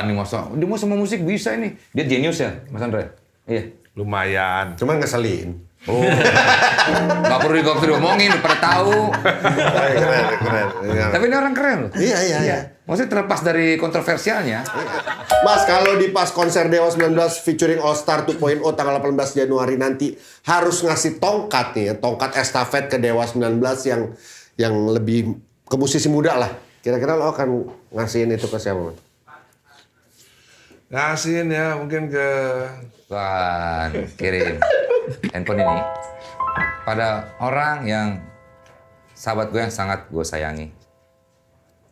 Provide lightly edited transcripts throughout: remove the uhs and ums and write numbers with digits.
berani masa. Dia mau sama musik bisa ini. Dia jenius ya, Mas Andre? Iya. Lumayan. Cuman ngeselin. Oh. Gak perlu diomongin, pada tahu. Keren. Tapi ini orang keren loh. Iya. Maksudnya terlepas dari kontroversialnya. Mas, kalau di pas konser Dewa 19 featuring All Star 2.0 tanggal 18 Januari nanti harus ngasih tongkat nih, tongkat estafet ke Dewa 19 yang lebih ke musisi muda lah. Kira-kira lo akan ngasihin itu ke siapa? Ngasihin ya mungkin ke... Tuhan, kirim handphone ini pada orang yang sahabat gue yang sangat gue sayangi.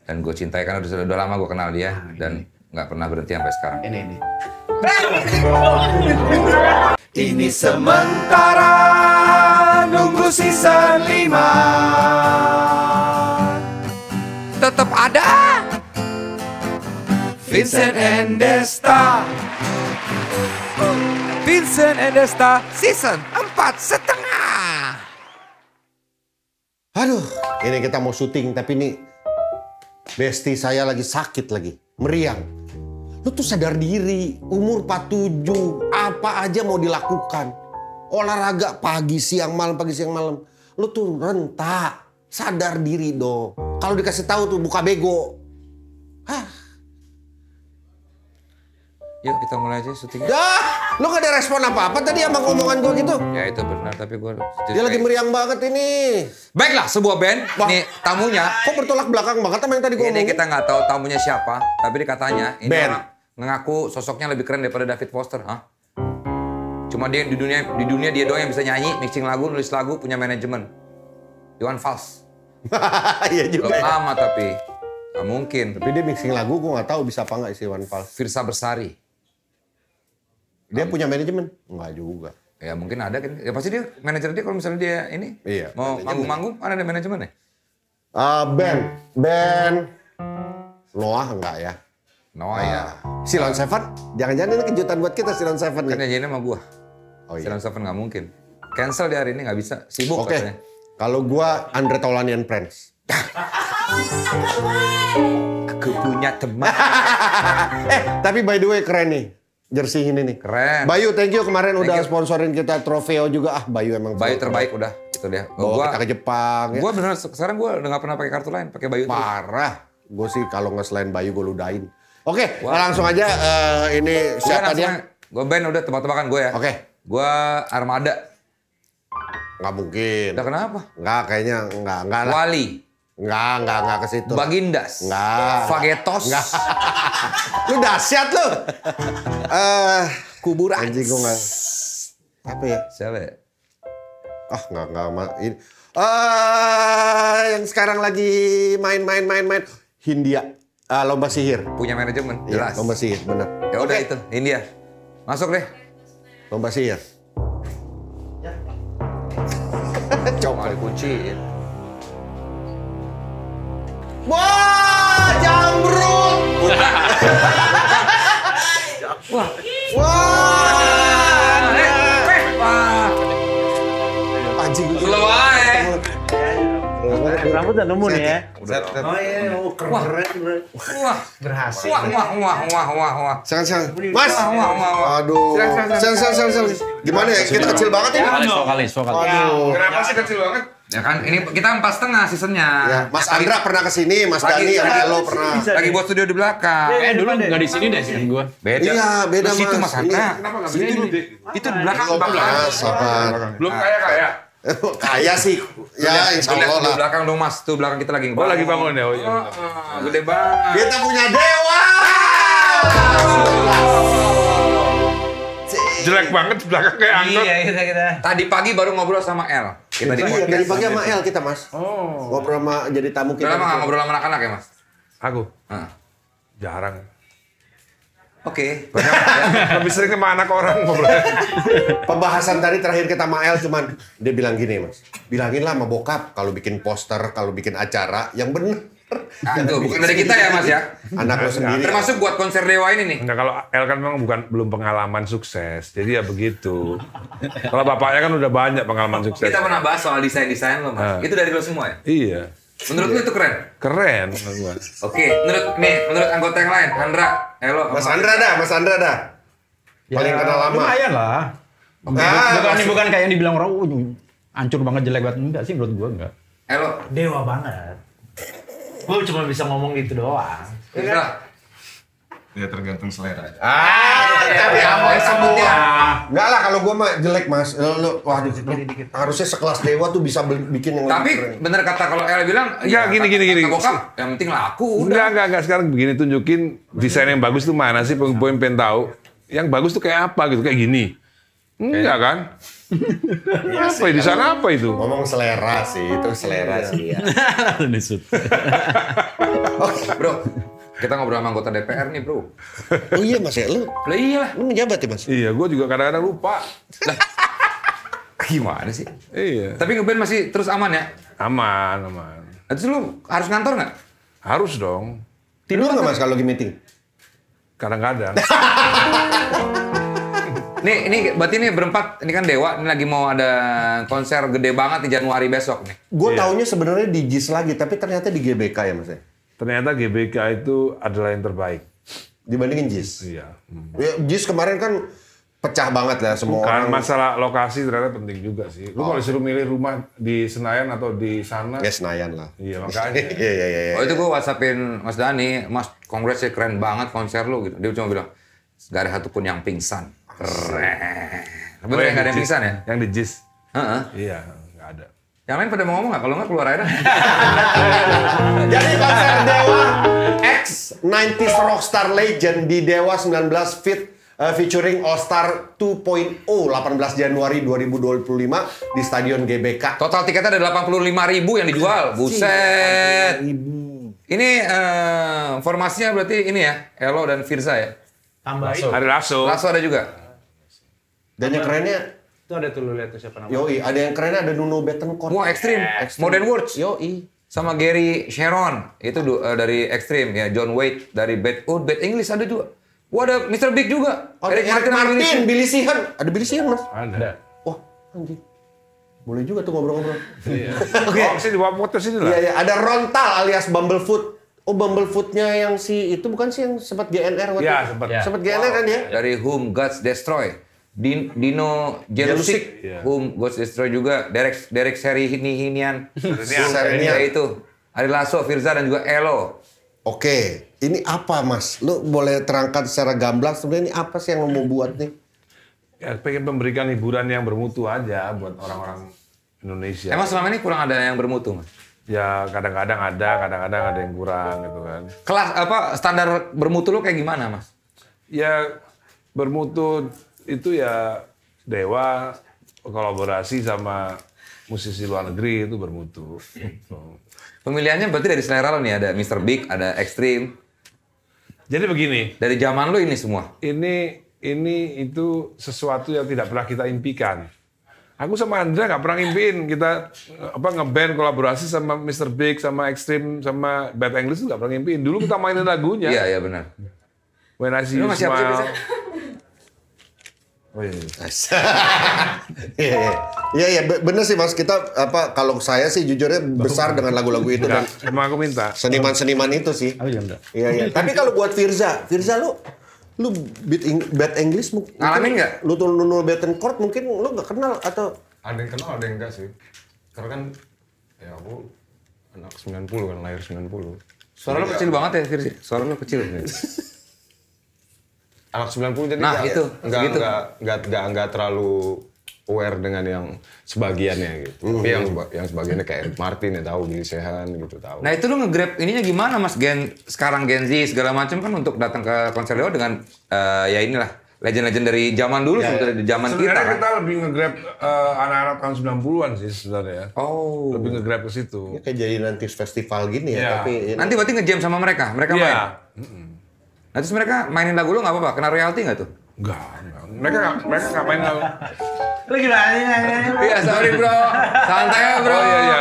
Dan gue cintai karena udah lama gue kenal dia dan nggak pernah berhenti sampai sekarang. Ini. Ini sementara nunggu season 5. Tetap ada Vincent and Desta. Vincent and Desta season 4,5. Aduh, ini kita mau syuting tapi ini bestie saya lagi sakit lagi, meriang. Lu tuh sadar diri, umur 47, apa aja mau dilakukan. Olahraga pagi, siang, malam, pagi, siang, malam. Lu tuh rentak, sadar diri dong. Kalau dikasih tahu tuh buka bego. Hah. Yuk kita mulai aja syutingnya. Dah, lu gak ada respon apa-apa tadi sama omongan gua gitu. Ya itu benar, tapi gue... Dia lagi meriang banget ini. Baiklah, sebuah band, nih tamunya. Kok bertolak belakang banget sama yang tadi gua Ini ngomong? kita nggak tahu tamunya siapa, tapi dikatanya ini Band. orang mengaku sosoknya lebih keren daripada David Foster. Hah? Cuma dia di dunia dia doang yang bisa nyanyi, mixing lagu, nulis lagu, punya manajemen. Iwan Fals. Iya juga. Belum lama tapi nggak mungkin. Tapi dia mixing lagu, gua nggak tahu bisa apa nggak si Iwan Fals. Firsa Bersari. Dia punya manajemen? Enggak juga. Ya mungkin ada kan. Ya pasti dia manajer dia kalau misalnya dia ini Iya, mau manajemen. manggung-manggung, mana ada manajemennya? Band. Noah enggak ya? Noah ya. Silon Seven? Jangan-jangan ini kejutan buat kita Silon Seven Kan nih. janjiannya sama gua. Oh iya. Silon Seven nggak mungkin. Cancel di hari ini nggak bisa. Sibuk Oke. katanya. Kalau gua Andre Taulany and Friends. Aku punya teman. Tapi by the way keren nih. Jersey ini nih. Keren. Bayu, thank you kemarin Thank udah you. sponsorin kita Trofeo juga. Bayu emang. Bayu terbaik udah. Itu dia. Bawa kita ke Jepang. Ya. Gua beneran sekarang gua udah nggak pernah pakai kartu lain, pakai Bayu terus. Parah. Gue sih kalau nggak selain Bayu gue ludahin. Oke, langsung aja ini siapa dia? Gue band udah tebak-tebakan gue ya. Oke. Gue Armada. Nggak mungkin. Udah kenapa? Nggak, kayaknya nggak lah. Wali. Nggak ke situ. Bagindas. Nggak. Fagetos. Nggak. Lu dahsyat lu. Kuburan. Anjing gue nggak. Apa ya? Siapa ya? Nggak. Ini. Yang sekarang lagi main. Hindia. Lomba sihir. Punya manajemen, Iya, jelas. lomba sihir, benar. Ya udah itu, India. Masuk deh. Lomba sihir. Coba dikunciin. Wah, jambrut. Wah. Wah. Anjing. Slow aja. Rambut udah nemu nih ya. Oh iya, keren. Wah. Berhasil. Wah. Silakan. Mas. Wah. Aduh. Silakan. Gimana ya? Kita kecil banget ini. Vokalis. Aduh. Kenapa sih kecil banget? Ya kan, ini kita 4,5 seasonnya. Ya, Mas Andra pernah kesini, Mas Dani, Angelo pernah. Lagi buat studio di belakang. Dulu nggak di sini deh sih gua. Beda. Iya, beda, Di situ Mas. Mas Andra. Kenapa nggak Situ. beda? Itu di belakang. Mas, sabar. Belum kaya. Kaya sih. Ya, insya Allah Di lah. belakang dong Mas, tuh belakang kita lagi Oh lagi bangun ya? Oh iya. Gede banget. Kita punya dewa. Jelek banget di belakang kayak angkot. Iya, kita. Tadi pagi baru ngobrol sama El. Kita di Iya, podcast. dari pagi sama El kita, Mas. Ngobrol sama jadi tamu Udah kita. lama nggak ngobrol sama anak-anak ya Mas? Aku Hah. jarang. Oke. Lebih sering sama anak orang ngobrol. Pembahasan tadi terakhir kita sama El cuman dia bilang gini, Mas. Bilangin lah sama bokap kalau bikin poster, kalau bikin acara yang bener. Itu bukan dari kita ya Mas ya. Anak lo sendiri. Termasuk buat konser Dewa ini nih. Nah kalau El kan memang belum pengalaman sukses, jadi ya begitu. Kalau bapaknya kan udah banyak pengalaman sukses. Kita pernah bahas soal desain-desain lo Mas. Itu dari lo semua ya? Iya. Menurut lu itu keren? Keren menurut gua. Oke, menurut anggota yang lain, Handra, Elo, Mas Andra dah. Paling kenal lama. Lumayan lah. Bukan kayak yang dibilang orang, hancur banget, jelek banget. Enggak sih menurut gua enggak. Elo, Dewa banget. Gue cuma bisa ngomong gitu doang. Handra. Ya tergantung selera. Tapi apa sebutnya? Enggak lah kalau gua mah jelek, Mas. Waduh, harusnya sekelas Dewa tuh bisa bikin yang Tapi lebih keren. bener kata kalau Elo bilang, Ya, gini. kata bokap, yang penting laku. Udah. Enggak. Sekarang begini, tunjukin desain yang bagus tuh mana sih? Poin pengen tahu. Yang bagus tuh kayak apa gitu, kayak gini. Enggak kan? Apa ya, di sana apa itu? Ngomong selera sih, itu selera sih ya. Bro, kita ngobrol sama anggota DPR nih, bro. Oh iya Mas ya, lu Lah iya. menjabat ya Mas? Iya, gue juga kadang-kadang lupa. Gimana sih? Iya. Tapi ngeband masih terus aman ya? Aman. Terus lu harus ngantor nggak? Harus dong. Tidur nggak Mas kalau lagi meeting? Kadang-kadang. Nih, berarti ini berempat, ini kan Dewa, ini lagi mau ada konser gede banget di Januari besok nih. Gue taunya sebenarnya di JIS lagi, tapi ternyata di GBK ya Mas ya? Ternyata GBK itu adalah yang terbaik. Dibandingin JIS? Iya. Ya, JIS kemarin kan pecah banget lah semua Kan orang. masalah lokasi ternyata penting juga sih. Lu kalau disuruh milih rumah di Senayan atau di sana, Ya Senayan lah. iya makanya. Iya. Oh itu gue whatsappin Mas Dani, Mas kongres sih keren banget konser lu gitu. Dia cuma bilang, gak ada satupun yang pingsan. Keren. Bener yang gak ada yang pingsan ya? Yang di JIS. Heeh. Iya, nggak ada. Yang lain pada mau ngomong nggak? Kalau nggak keluar aja dah. Jadi konser Dewa X 90s Rockstar Legend di Dewa 19 Fit featuring All Star 2.0 18 Januari 2025 di Stadion GBK. Total tiketnya ada 85.000 yang dijual. Buset. Ini formasinya berarti ini ya, Elo dan Firza ya? Tambahin. Ada Lasso. Lasso ada juga? Dan yang kerennya, Itu ada tuh lu lihat tuh siapa namanya. yoi, ada yang kerennya ada Nuno Bettencourt. Wah, Extreme. Modern Words. Yoi. Sama Gary Sharon. Itu dari Extreme. Ya, John Waite dari Bad English ada juga. Wah, ada Mr. Big juga. Oh, Eric Martin, Billy Sheehan. Ada Billy Sheehan, Mas? Ada. Wah, anjing. Boleh juga tuh ngobrol-ngobrol. Oke. Oh, sini bawa foto sini lah. Iya, ada Rontal alias Bumblefoot. Oh, Bumblefoot-nya yang itu bukan sih yang sempat GNR waktu Iya, itu? sempat. Sempat GNR kan dia? Dari Whom Gods Destroy. Dino Jelusic, Whom Gods Destroy juga. Derek Serihinian. Serihinian. Ya itu. Ari Lasso, Firza dan juga Elo. Oke, ini apa Mas? Lu boleh terangkan secara gamblang sebenarnya ini apa sih yang lu mau buat nih? Ya, pengen memberikan hiburan yang bermutu aja buat orang-orang Indonesia. Emang selama ini kurang ada yang bermutu, Mas? Ya kadang-kadang ada yang kurang gitu kan. Kelas standar bermutu lo kayak gimana, Mas? Ya bermutu itu ya Dewa kolaborasi sama musisi luar negeri itu bermutu. Gitu. Pemilihannya berarti dari selera lo nih, ada Mr. Big, ada Extreme. Jadi begini, Dari zaman lo ini semua. ini itu sesuatu yang tidak pernah kita impikan. Aku sama Andra nggak pernah ngimpiin kita ngeband kolaborasi sama Mr. Big, sama Extreme, sama Bad English itu nggak pernah ngimpiin. Dulu kita mainin lagunya. Iya benar. When I See Lu You masih apa sih, Smile. biasanya? Oh, iya. Iya, bener sih Mas. Kita kalau saya sih jujurnya besar dengan lagu-lagu itu dan Enggak, emang aku minta. seniman-seniman itu sih. Aku juga enggak. Iya. Tapi kalau buat Firza lu Bad English mungkin Ngalamin nggak? Lu tuh Nuno Bettencourt mungkin lu nggak kenal atau Ada yang kenal, ada yang enggak sih. Karena kan ya aku anak 90 kan, lahir 90. Suara lo kecil banget ya, Firzi. Suara lo kecil. Anak 90 jadi Nah, itu, segitu. enggak terlalu aware dengan yang sebagiannya gitu. Tapi yang sebagiannya kayak Eric Martin ya tahu, Billy Sheehan gitu tahu. Nah itu lo nge-grab ininya gimana, Mas? Sekarang Gen Z segala macam kan untuk datang ke konser Dewa dengan ya inilah legend-legend dari zaman dulu sebetulnya di zaman kita Sebenarnya kan. kita lebih nge-grab anak-anak tahun 90-an sih sebenarnya. Oh. Lebih nge-grab ke situ. kayak jadi nanti festival gini ya, Iya. tapi Nanti berarti nge-jam sama mereka main. Iya. Nah terus mereka mainin lagu lo nggak apa-apa? Kena royalti nggak tuh? Enggak. Mereka nggak main lagu. Lu gimana nih? Iya sorry bro. Santai ya bro. Oh iya.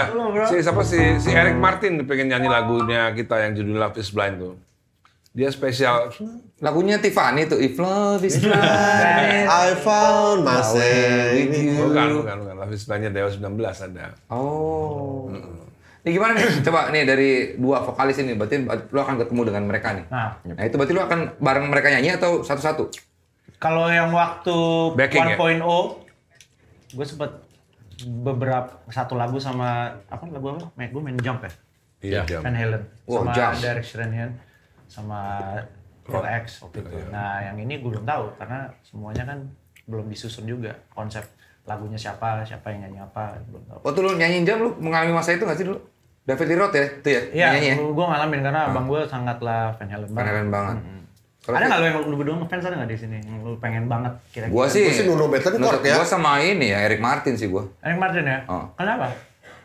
Si Eric Martin pengen nyanyi lagunya kita yang judul Love is Blind tuh. Dia spesial. Lagunya Tiffany tuh. If love is blind. I found myself with you. Bukan. Love is Blind-nya Dewa 19 ada. Oh. Ini gimana nih? Coba nih dari dua vokalis ini, berarti lu akan ketemu dengan mereka nih. Nah itu berarti lu akan bareng mereka nyanyi atau satu-satu? Kalau yang waktu Backing 1.0, gue sempet beberapa satu lagu sama lagu apa? Gue main Jump ya. Iya. Van Halen Wow, sama Jump. Derek Sherinian sama Pro X waktu itu. Nah yang ini gue belum tahu karena semuanya kan belum disusun juga konsep lagunya siapa yang nyanyi apa belum tahu. Waktu lu nyanyiin Jam, lu mengalami masa itu nggak sih dulu? David Lee Roth ya? Itu ya? Iya, nyanyi ya? gue ngalamin karena abang gue sangatlah Van Halen banget. Keren banget. Kalau Ada nggak lo yang lu berdua ngefans ada nggak di sini? Yang lu pengen banget kira-kira? Gua sih Nuno Bettencourt ya. Gua sama ini ya, Eric Martin sih gua. Eric Martin ya? Oh. Kenapa?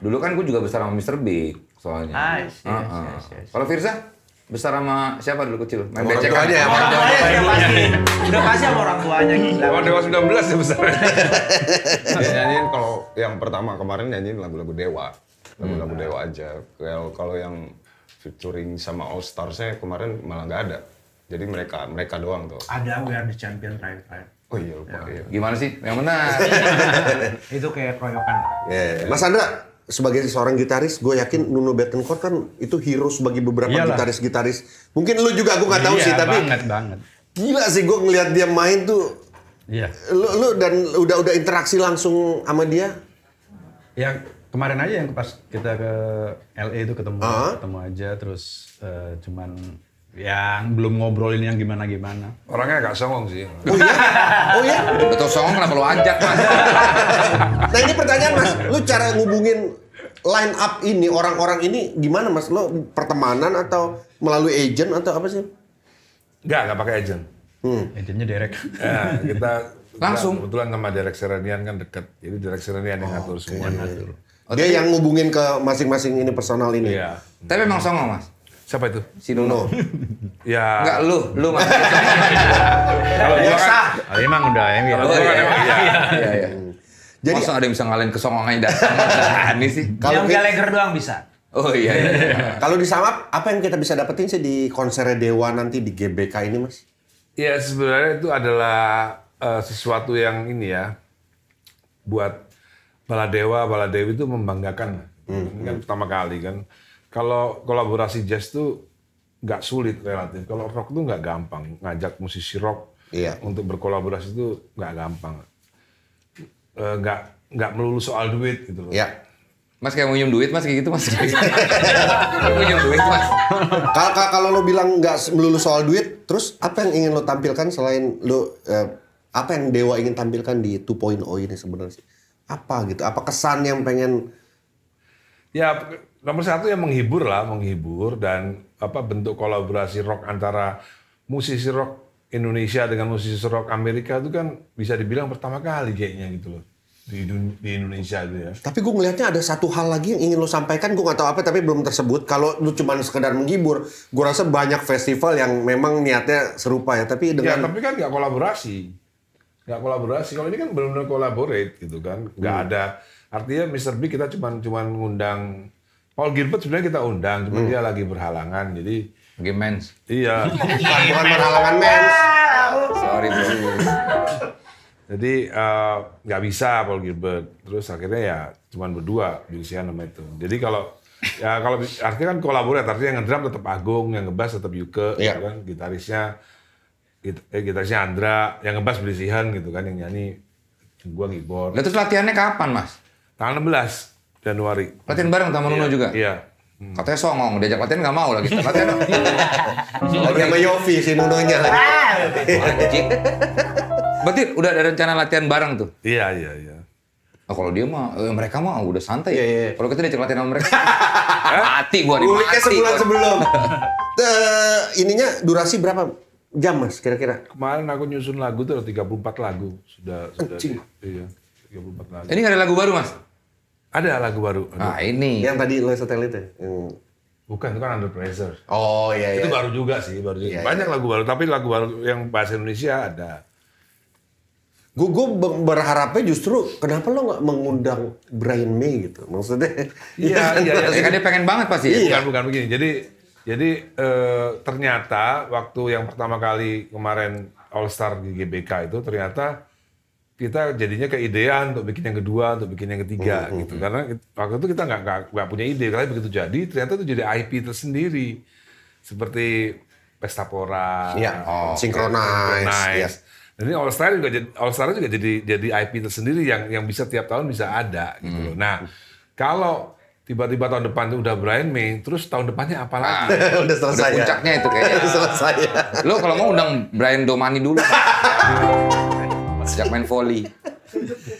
Dulu kan gua juga besar sama Mr. Big soalnya. Yes. Kalau Firza besar sama siapa dulu kecil? Main Orang becek tua aja ya, Orang tuanya sudah pasti. Udah pasti sama orang tuanya gila. Kalau Dewa 19 ya besar. Dia nyanyiin kalau yang pertama kemarin nyanyiin lagu-lagu Dewa. Lagu-lagu Dewa aja. Kalau yang featuring sama All Stars-nya kemarin malah nggak ada. Jadi mereka doang tuh. Ada We Are The Champion right. Oh iya lupa. Iya. Gimana sih? Yang benar. Itu kayak keroyokan. Mas Andra, sebagai seorang gitaris, gue yakin Nuno Bettencourt kan itu hero sebagai beberapa Iyalah. gitaris-gitaris. Mungkin lu juga, aku nggak tahu sih, tapi banget. gila sih gue ngelihat dia main tuh. Iya. Lu dan udah interaksi langsung sama dia. Ya kemarin aja yang pas kita ke LA itu ketemu aja terus cuman yang belum ngobrolin yang gimana. Orangnya agak songong sih. Oh iya? Betul songong kenapa lu ajak, Mas? Nah ini pertanyaan Mas, lu cara ngubungin line up ini, orang-orang ini gimana Mas? Lu pertemanan atau melalui agent atau apa sih? Nggak pakai agent. Agentnya Derek. Ya, kita Langsung? kebetulan sama Derek Sherinian kan dekat. Jadi Derek Sherinian yang ngatur semuanya. Dia yang ngubungin ke masing-masing ini personal ini. Iya. Tapi emang songong, Mas. Siapa itu? Si Nuno. Ya. Enggak lu Mas. Kalau gua kan Emang udah ya. kalau gua kan emang iya. Iya. Jadi Masa ada yang bisa ngalahin kesongongannya dasar ini sih? Yang Gallagher doang bisa. Oh iya. kalau di sum up, apa yang kita bisa dapetin sih di konser Dewa nanti di GBK ini Mas? Ya sebenarnya itu adalah sesuatu yang ini ya buat Baladewi itu membanggakan. Ini kan pertama kali kan. Kalau kolaborasi jazz tuh nggak sulit relatif. Kalau rock tuh nggak gampang. Ngajak musisi rock untuk berkolaborasi itu nggak gampang. Nggak melulu soal duit gitu loh. Ya. Mas kayak mau minjem duit, Mas, kayak gitu, Mas. Minjem duit, Mas. Kalau lo bilang nggak melulu soal duit, terus apa yang ingin lo tampilkan selain lo apa yang Dewa ingin tampilkan di 2.0 ini sebenarnya? Apa gitu? Apa kesan yang pengen? Ya nomor satu yang menghibur dan bentuk kolaborasi rock antara musisi rock Indonesia dengan musisi rock Amerika itu kan bisa dibilang pertama kali kayaknya gitu loh di Indonesia itu ya. Tapi gue ngelihatnya ada satu hal lagi yang ingin lo sampaikan, gue nggak tahu apa tapi belum tersebut. Kalau lo cuma sekedar menghibur, gue rasa banyak festival yang memang niatnya serupa ya. Tapi Ya dengan tapi kan nggak kolaborasi. Kalau ini kan benar-benar collaborate gitu kan, nggak ada. Artinya Mr. Big kita cuma ngundang Paul Gilbert sebenarnya kita undang, cuma dia lagi berhalangan, jadi Mens. iya. bukan berhalangan mens. Sorry, bro. Jadi nggak bisa Paul Gilbert. Terus akhirnya ya cuma berdua, Bilsian sama itu. Jadi kalau artinya kan kolaborate, artinya yang ngedrum tetap Agung, yang ngebass tetap Yuke, Iya. gitu kan, gitarisnya Andra, yang ngebass Bilsian gitu kan, yang nyanyi gua keyboard. Lah terus latihannya kapan, Mas? Tanggal 16 Januari. Latihan bareng sama Nuno juga? Iya. Katanya songong, diajak latihan nggak mau lagi. Latihan dong. Lagi sama Yofi si Nunonya lagi. Anjing. Berarti udah ada rencana latihan bareng tuh? Iya. Oh, kalau dia mah, mereka mah udah santai. Iya. Kalau kita diajak latihan sama mereka, mati gua nih, Uliknya mati. sebulan gua. sebelum. Ininya durasi berapa jam Mas kira-kira? Kemarin aku nyusun lagu tuh ada 34 lagu. Sudah Anjing. iya, 34 lagu. Ini nggak ada lagu baru, Mas? Ada lagu baru. Nah, ini. Yang tadi lo setel itu? Bukan, itu kan Under Pressure. Oh iya. Itu baru juga sih, baru juga. Iya, Banyak lagu baru, tapi lagu baru yang bahasa Indonesia ada. Gue berharapnya justru kenapa lo nggak mengundang Brian May gitu? Maksudnya? Iya. Ya kan dia pengen banget pasti. Iya. Bukan begini. Jadi ternyata waktu yang pertama kali kemarin All Star di GBK itu ternyata kita jadinya keidean untuk bikin yang kedua, untuk bikin yang ketiga gitu. Karena waktu itu kita nggak punya ide, karena begitu jadi ternyata itu jadi IP tersendiri. Seperti Pesta Pora, Iya, Synchronize. Iya. Dan ini All Star juga jadi IP tersendiri yang bisa tiap tahun bisa ada gitu loh. Nah, kalau tiba-tiba tahun depan itu udah Brian May, terus tahun depannya apa lagi? Udah selesai. Udah puncaknya itu kayaknya. Udah selesai. Lo kalau mau undang Brian Domani dulu. Sejak main volley.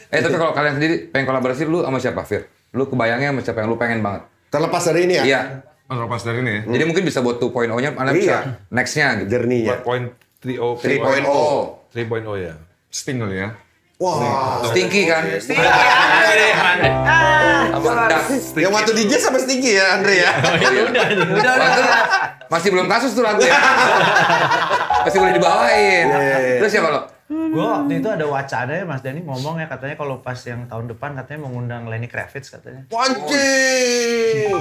Tapi kalau kalian sendiri pengen kolaborasi lu sama siapa, Fir? Lu kebayangnya sama siapa yang lu pengen banget? Terlepas dari ini ya? Iya. Terlepas dari ini ya. Jadi mungkin bisa buat 2.0-nya, Anda bisa next-nya gitu. Journey-nya. Point 3.0. 3.0. 3.0 ya. Sting kali ya. Wah. Stinky kan? Yang waktu DJ sama Stinky ya, Andre ya? Waktu masih belum kasus tuh lagu ya. Masih boleh dibawain. Terus siapa lo? Gue waktu itu ada wacana ya Mas Dani ngomong ya katanya kalau pas yang tahun depan katanya mengundang Lenny Kravitz katanya. Anjing.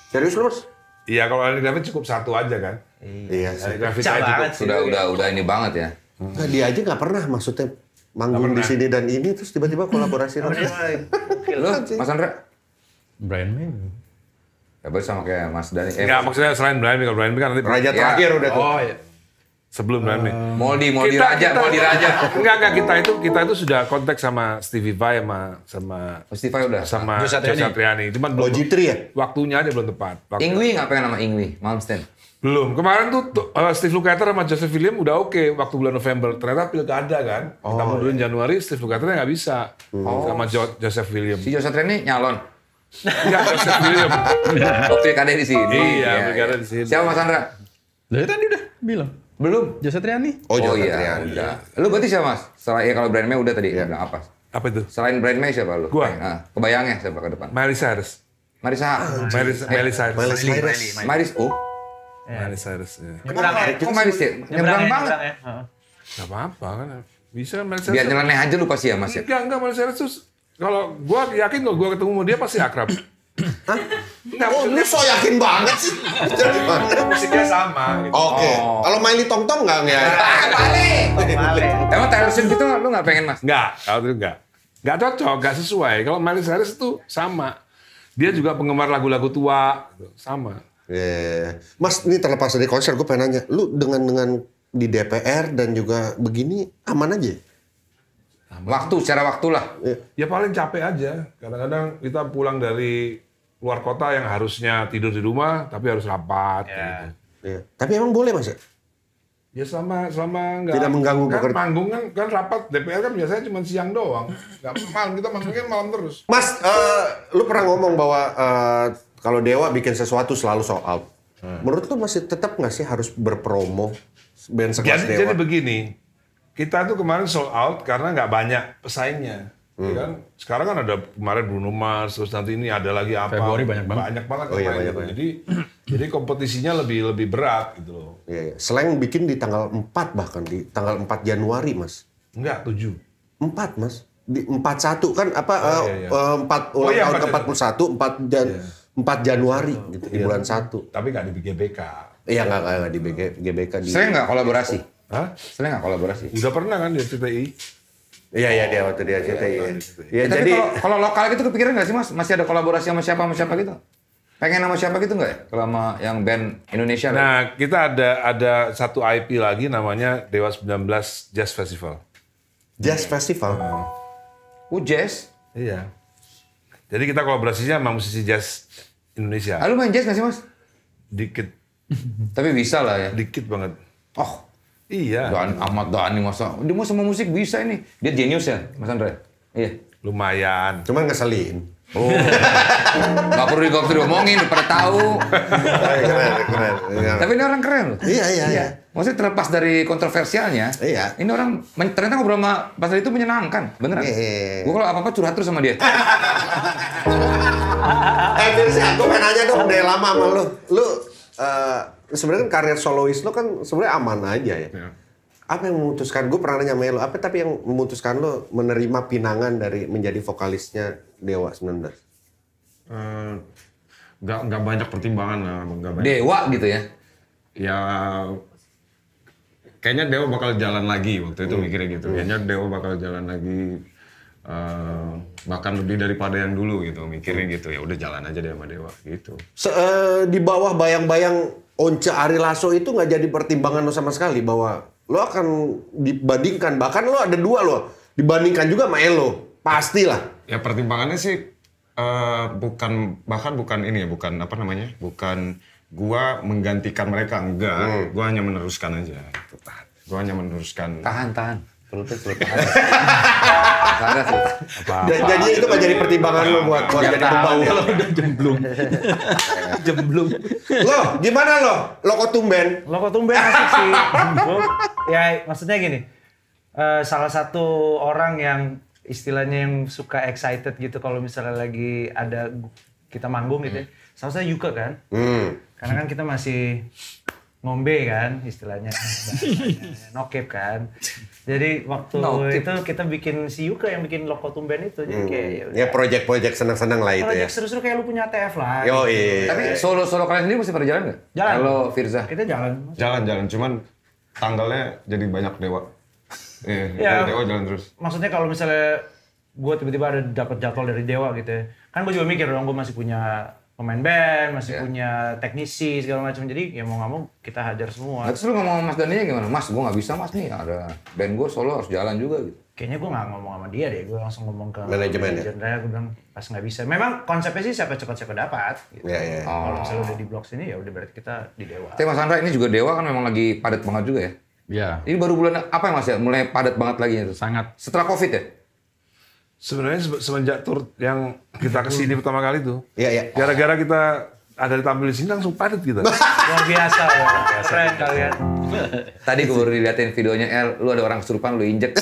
Serius lu, Mas? Iya, kalau Lenny Kravitz cukup satu aja kan. Iya sih. Lenny Kravitz Pecah aja banget cukup. sih. Udah ini banget ya. Nah, dia aja nggak pernah maksudnya manggung di sini dan ini terus tiba-tiba kolaborasi lagi. Lo, Mas Andra? Brian May. Ya baru sama kayak Mas Dani. Enggak, maksudnya selain Brian May, kalau Brian May kan nanti Raja terakhir udah tuh. Oh iya. Sebelum Brian May. Moldi Raja. Enggak, kita itu sudah kontak sama Stevie Vai sama Festival udah. sama Joe Joe Satriani. Satriani. Cuman belum G3 ya? waktunya aja belum tepat. Ingwi nggak pengen sama Ingwi, Malmsteen. Belum. Kemarin tuh Steve Lukather sama Joseph William udah oke waktu bulan November. Ternyata pilkada kan. Kita mundurin Januari, Steve Lukather nggak bisa. Sama Joseph William. Si Joe Satriani nyalon. Enggak, Joseph William. Oh, pilkada di sini. Iya, Ya, pilkada ya. di sini. Siapa Mas Andra? Dari tadi udah bilang. Belum. Joe Satriani. Oh, Joe iya, Satriani. udah. Lu berarti siapa, Mas? Selain kalau Brian May udah tadi bilang apa? Apa itu? Selain Brian May siapa lu? Gua. Kebayangnya siapa ke depan? Miley Cyrus. Marisa. Miley Cyrus. Maris. Oh. Miley Cyrus. Ya. Nyebrang ya? Kok Maris ya? Nyebrang banget. ya. Heeh. Gak apa-apa kan. Bisa kan Miley Cyrus. Biar nyeleneh aja lu pasti ya, Mas ya. Enggak Miley Cyrus tuh. Kalau gua yakin kalau gua ketemu sama dia pasti akrab. Hah? Enggak, Oh, lu so yakin banget sih. Jadi gimana? musiknya sama. Gitu. Oke. Kalau Miley Tong-Tong nggak ya? Emang Taylor Swift gitu lu nggak pengen, Mas? Enggak, kalau itu enggak. Enggak cocok, enggak sesuai. Kalau Miley Cyrus itu sama. Dia juga penggemar lagu-lagu tua, gitu. Sama. Mas, ini terlepas dari konser, gue pengen nanya, lu dengan di DPR dan juga begini aman aja? Secara waktu lah. Ya paling capek aja. Kadang-kadang kita pulang dari luar kota yang harusnya tidur di rumah, tapi harus rapat. Gitu. Iya. Tapi emang boleh Mas ya? Ya selama nggak Tidak mengganggu kan pekerjaan. manggung kan rapat DPR kan biasanya cuma siang doang. Nggak malam, kita manggungnya malam terus. Mas, lu pernah ngomong bahwa kalau Dewa bikin sesuatu selalu sold out. Menurut lu masih tetap nggak sih harus berpromo band sekelas Jadi Dewa? begini, kita tuh kemarin sold out karena nggak banyak pesaingnya. Ya kan? Sekarang kan ada kemarin Bruno Mars, terus nanti ini ada lagi apa? Februari banyak banget. Banyak banget. Oh iya, yang main banyak gitu. banget. Jadi kompetisinya lebih berat gitu loh. Iya, iya. Slang bikin di tanggal 4 bahkan di tanggal 4 Januari, Mas. Enggak, 7. 4, Mas. Di 41 kan apa iya. 4 Oh, ulang iya, tahun 4 ke-41 4 Januari gitu di bulan 1. Tapi nggak di GBK. Iya enggak di GBK di. Sering nggak kolaborasi? Hah? Sering nggak kolaborasi? Udah pernah kan di RCTI? Iya dia waktu dia CTI. Iya Tapi jadi kalau lokal gitu kepikiran nggak sih, Mas? Masih ada kolaborasi sama siapa gitu? Pengen sama siapa gitu nggak ya? Kalau sama yang band Indonesia? Nah, kita ada satu IP lagi namanya Dewa 19 Jazz Festival. Jazz Festival. Jazz? Iya. Jadi kita kolaborasinya sama musisi jazz Indonesia. Lu main jazz nggak sih, Mas? Dikit, Tapi bisa lah ya. dikit banget. Oh, Iya, Ahmad Dhani masa. Dia mau sama musik bisa ini. Dia jenius ya, Mas Andre? Iya. lumayan. Cuman ngeselin. Oh. Gak perlu diomongin, udah pada tahu. Keren. Tapi ini orang keren loh. Iya. Maksudnya terlepas dari kontroversialnya, Iya. ini orang ternyata ngobrol sama Mas Andre itu menyenangkan, beneran. Iya. Gue kalau apa-apa curhat terus sama dia. Firsa, aku pengen nanya dong dari lama sama lu. Lu sebenarnya kan karir solois lu kan sebenarnya aman aja ya. Apa yang memutuskan, gue pernah nanya sama lu, apa tapi yang memutuskan lu menerima pinangan dari menjadi vokalisnya Dewa 19? Nggak banyak pertimbangan lah, nggak banyak. Dewa gitu ya. Ya kayaknya Dewa bakal jalan lagi waktu itu mikirnya gitu. Kayaknya Dewa bakal jalan lagi bahkan lebih daripada yang dulu gitu, mikirnya gitu. Ya udah jalan aja deh sama Dewa gitu. Di bawah bayang-bayang Once Ari Lasso itu nggak jadi pertimbangan lo sama sekali bahwa lo akan dibandingkan, bahkan lo ada 2 lo dibandingkan juga sama Elo, pastilah. Ya pertimbangannya sih bukan ini ya, bukan gua menggantikan mereka, enggak. Gua hanya meneruskan aja. Gua hanya meneruskan. Tahan. Perutnya tahan. Jadi itu nggak jadi pertimbangan lo buat jadi pembawa. Kalau udah jemblung. Lo gimana lo? Loko Tumben? Loko Tumben asik sih. Ya maksudnya gini, salah satu orang yang istilahnya yang suka excited gitu kalau misalnya lagi ada kita manggung gitu ya. Sama saya Yuka kan. Karena kan kita masih ngombe kan istilahnya. Nokep kan. Jadi waktu itu kita bikin si Yuka yang bikin Loko Tumben itu. Jadi kayak ya project-project senang-senang lah itu ya. Project seru-seru kayak lu punya TF lah. Yo, gitu. Tapi solo kalian sendiri masih pada jalan nggak? Jalan. Kalau Firza? Kita jalan. Jalan, cuman tanggalnya jadi banyak Dewa. Ya, Dewa jalan terus. Maksudnya kalau misalnya gue tiba-tiba ada dapat jadwal dari Dewa gitu ya. Kan gue juga mikir dong, gue masih punya pemain band, masih punya teknisi segala macam. Jadi ya mau nggak mau kita hajar semua. Nah, terus lu ngomong sama Mas Daninya gimana? Mas, gue nggak bisa Mas nih, ada band gue solo harus jalan juga gitu. Kayaknya gue nggak ngomong sama dia deh, gue langsung ngomong ke Manajemen ya? gue bilang pas nggak bisa. Memang konsepnya sih siapa cepat siapa dapat. Gitu. Iya. Kalau misalnya udah di blok sini ya udah berarti kita di Dewa. Tapi Mas Andra ini juga Dewa kan memang lagi padat banget juga ya? Ya, Ini baru bulan apa ya Mas ya? Mulai padat banget lagi itu? sangat. Setelah Covid ya? Sebenarnya semenjak tour yang kita kesini pertama kali tuh, Iya. gara-gara kita ada ditampil di sini langsung padat kita. Luar biasa ya, keren kalian. Tadi gue baru diliatin videonya, lu ada orang kesurupan, lu injek.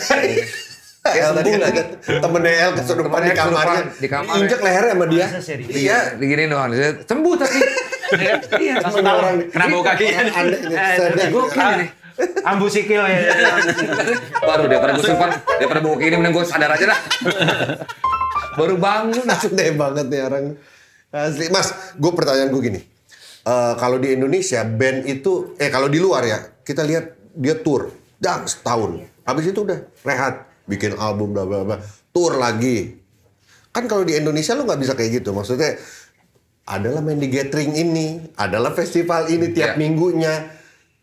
El tadi ada temennya El kesurupan di kamarnya. Di kamar. Injek lehernya sama dia. Masa serius? Iya, diginiin doang. Sembuh tapi. Iya, Langsung orang Kena bau kakinya. Sedih. gokil ini. Ambu sikil ya. Baru daripada gue sempat, daripada bawa ini mending gue sadar aja dah. Baru bangun. Aneh banget nih orang. Asli. Mas, pertanyaan gue gini. Kalau di Indonesia, band itu, kalau di luar ya, kita lihat dia tour. Setahun. Habis itu udah rehat. Bikin album, bla bla bla. Tour lagi. Kan kalau di Indonesia lu nggak bisa kayak gitu. Maksudnya, adalah main di gathering ini. Adalah festival ini tiap minggunya.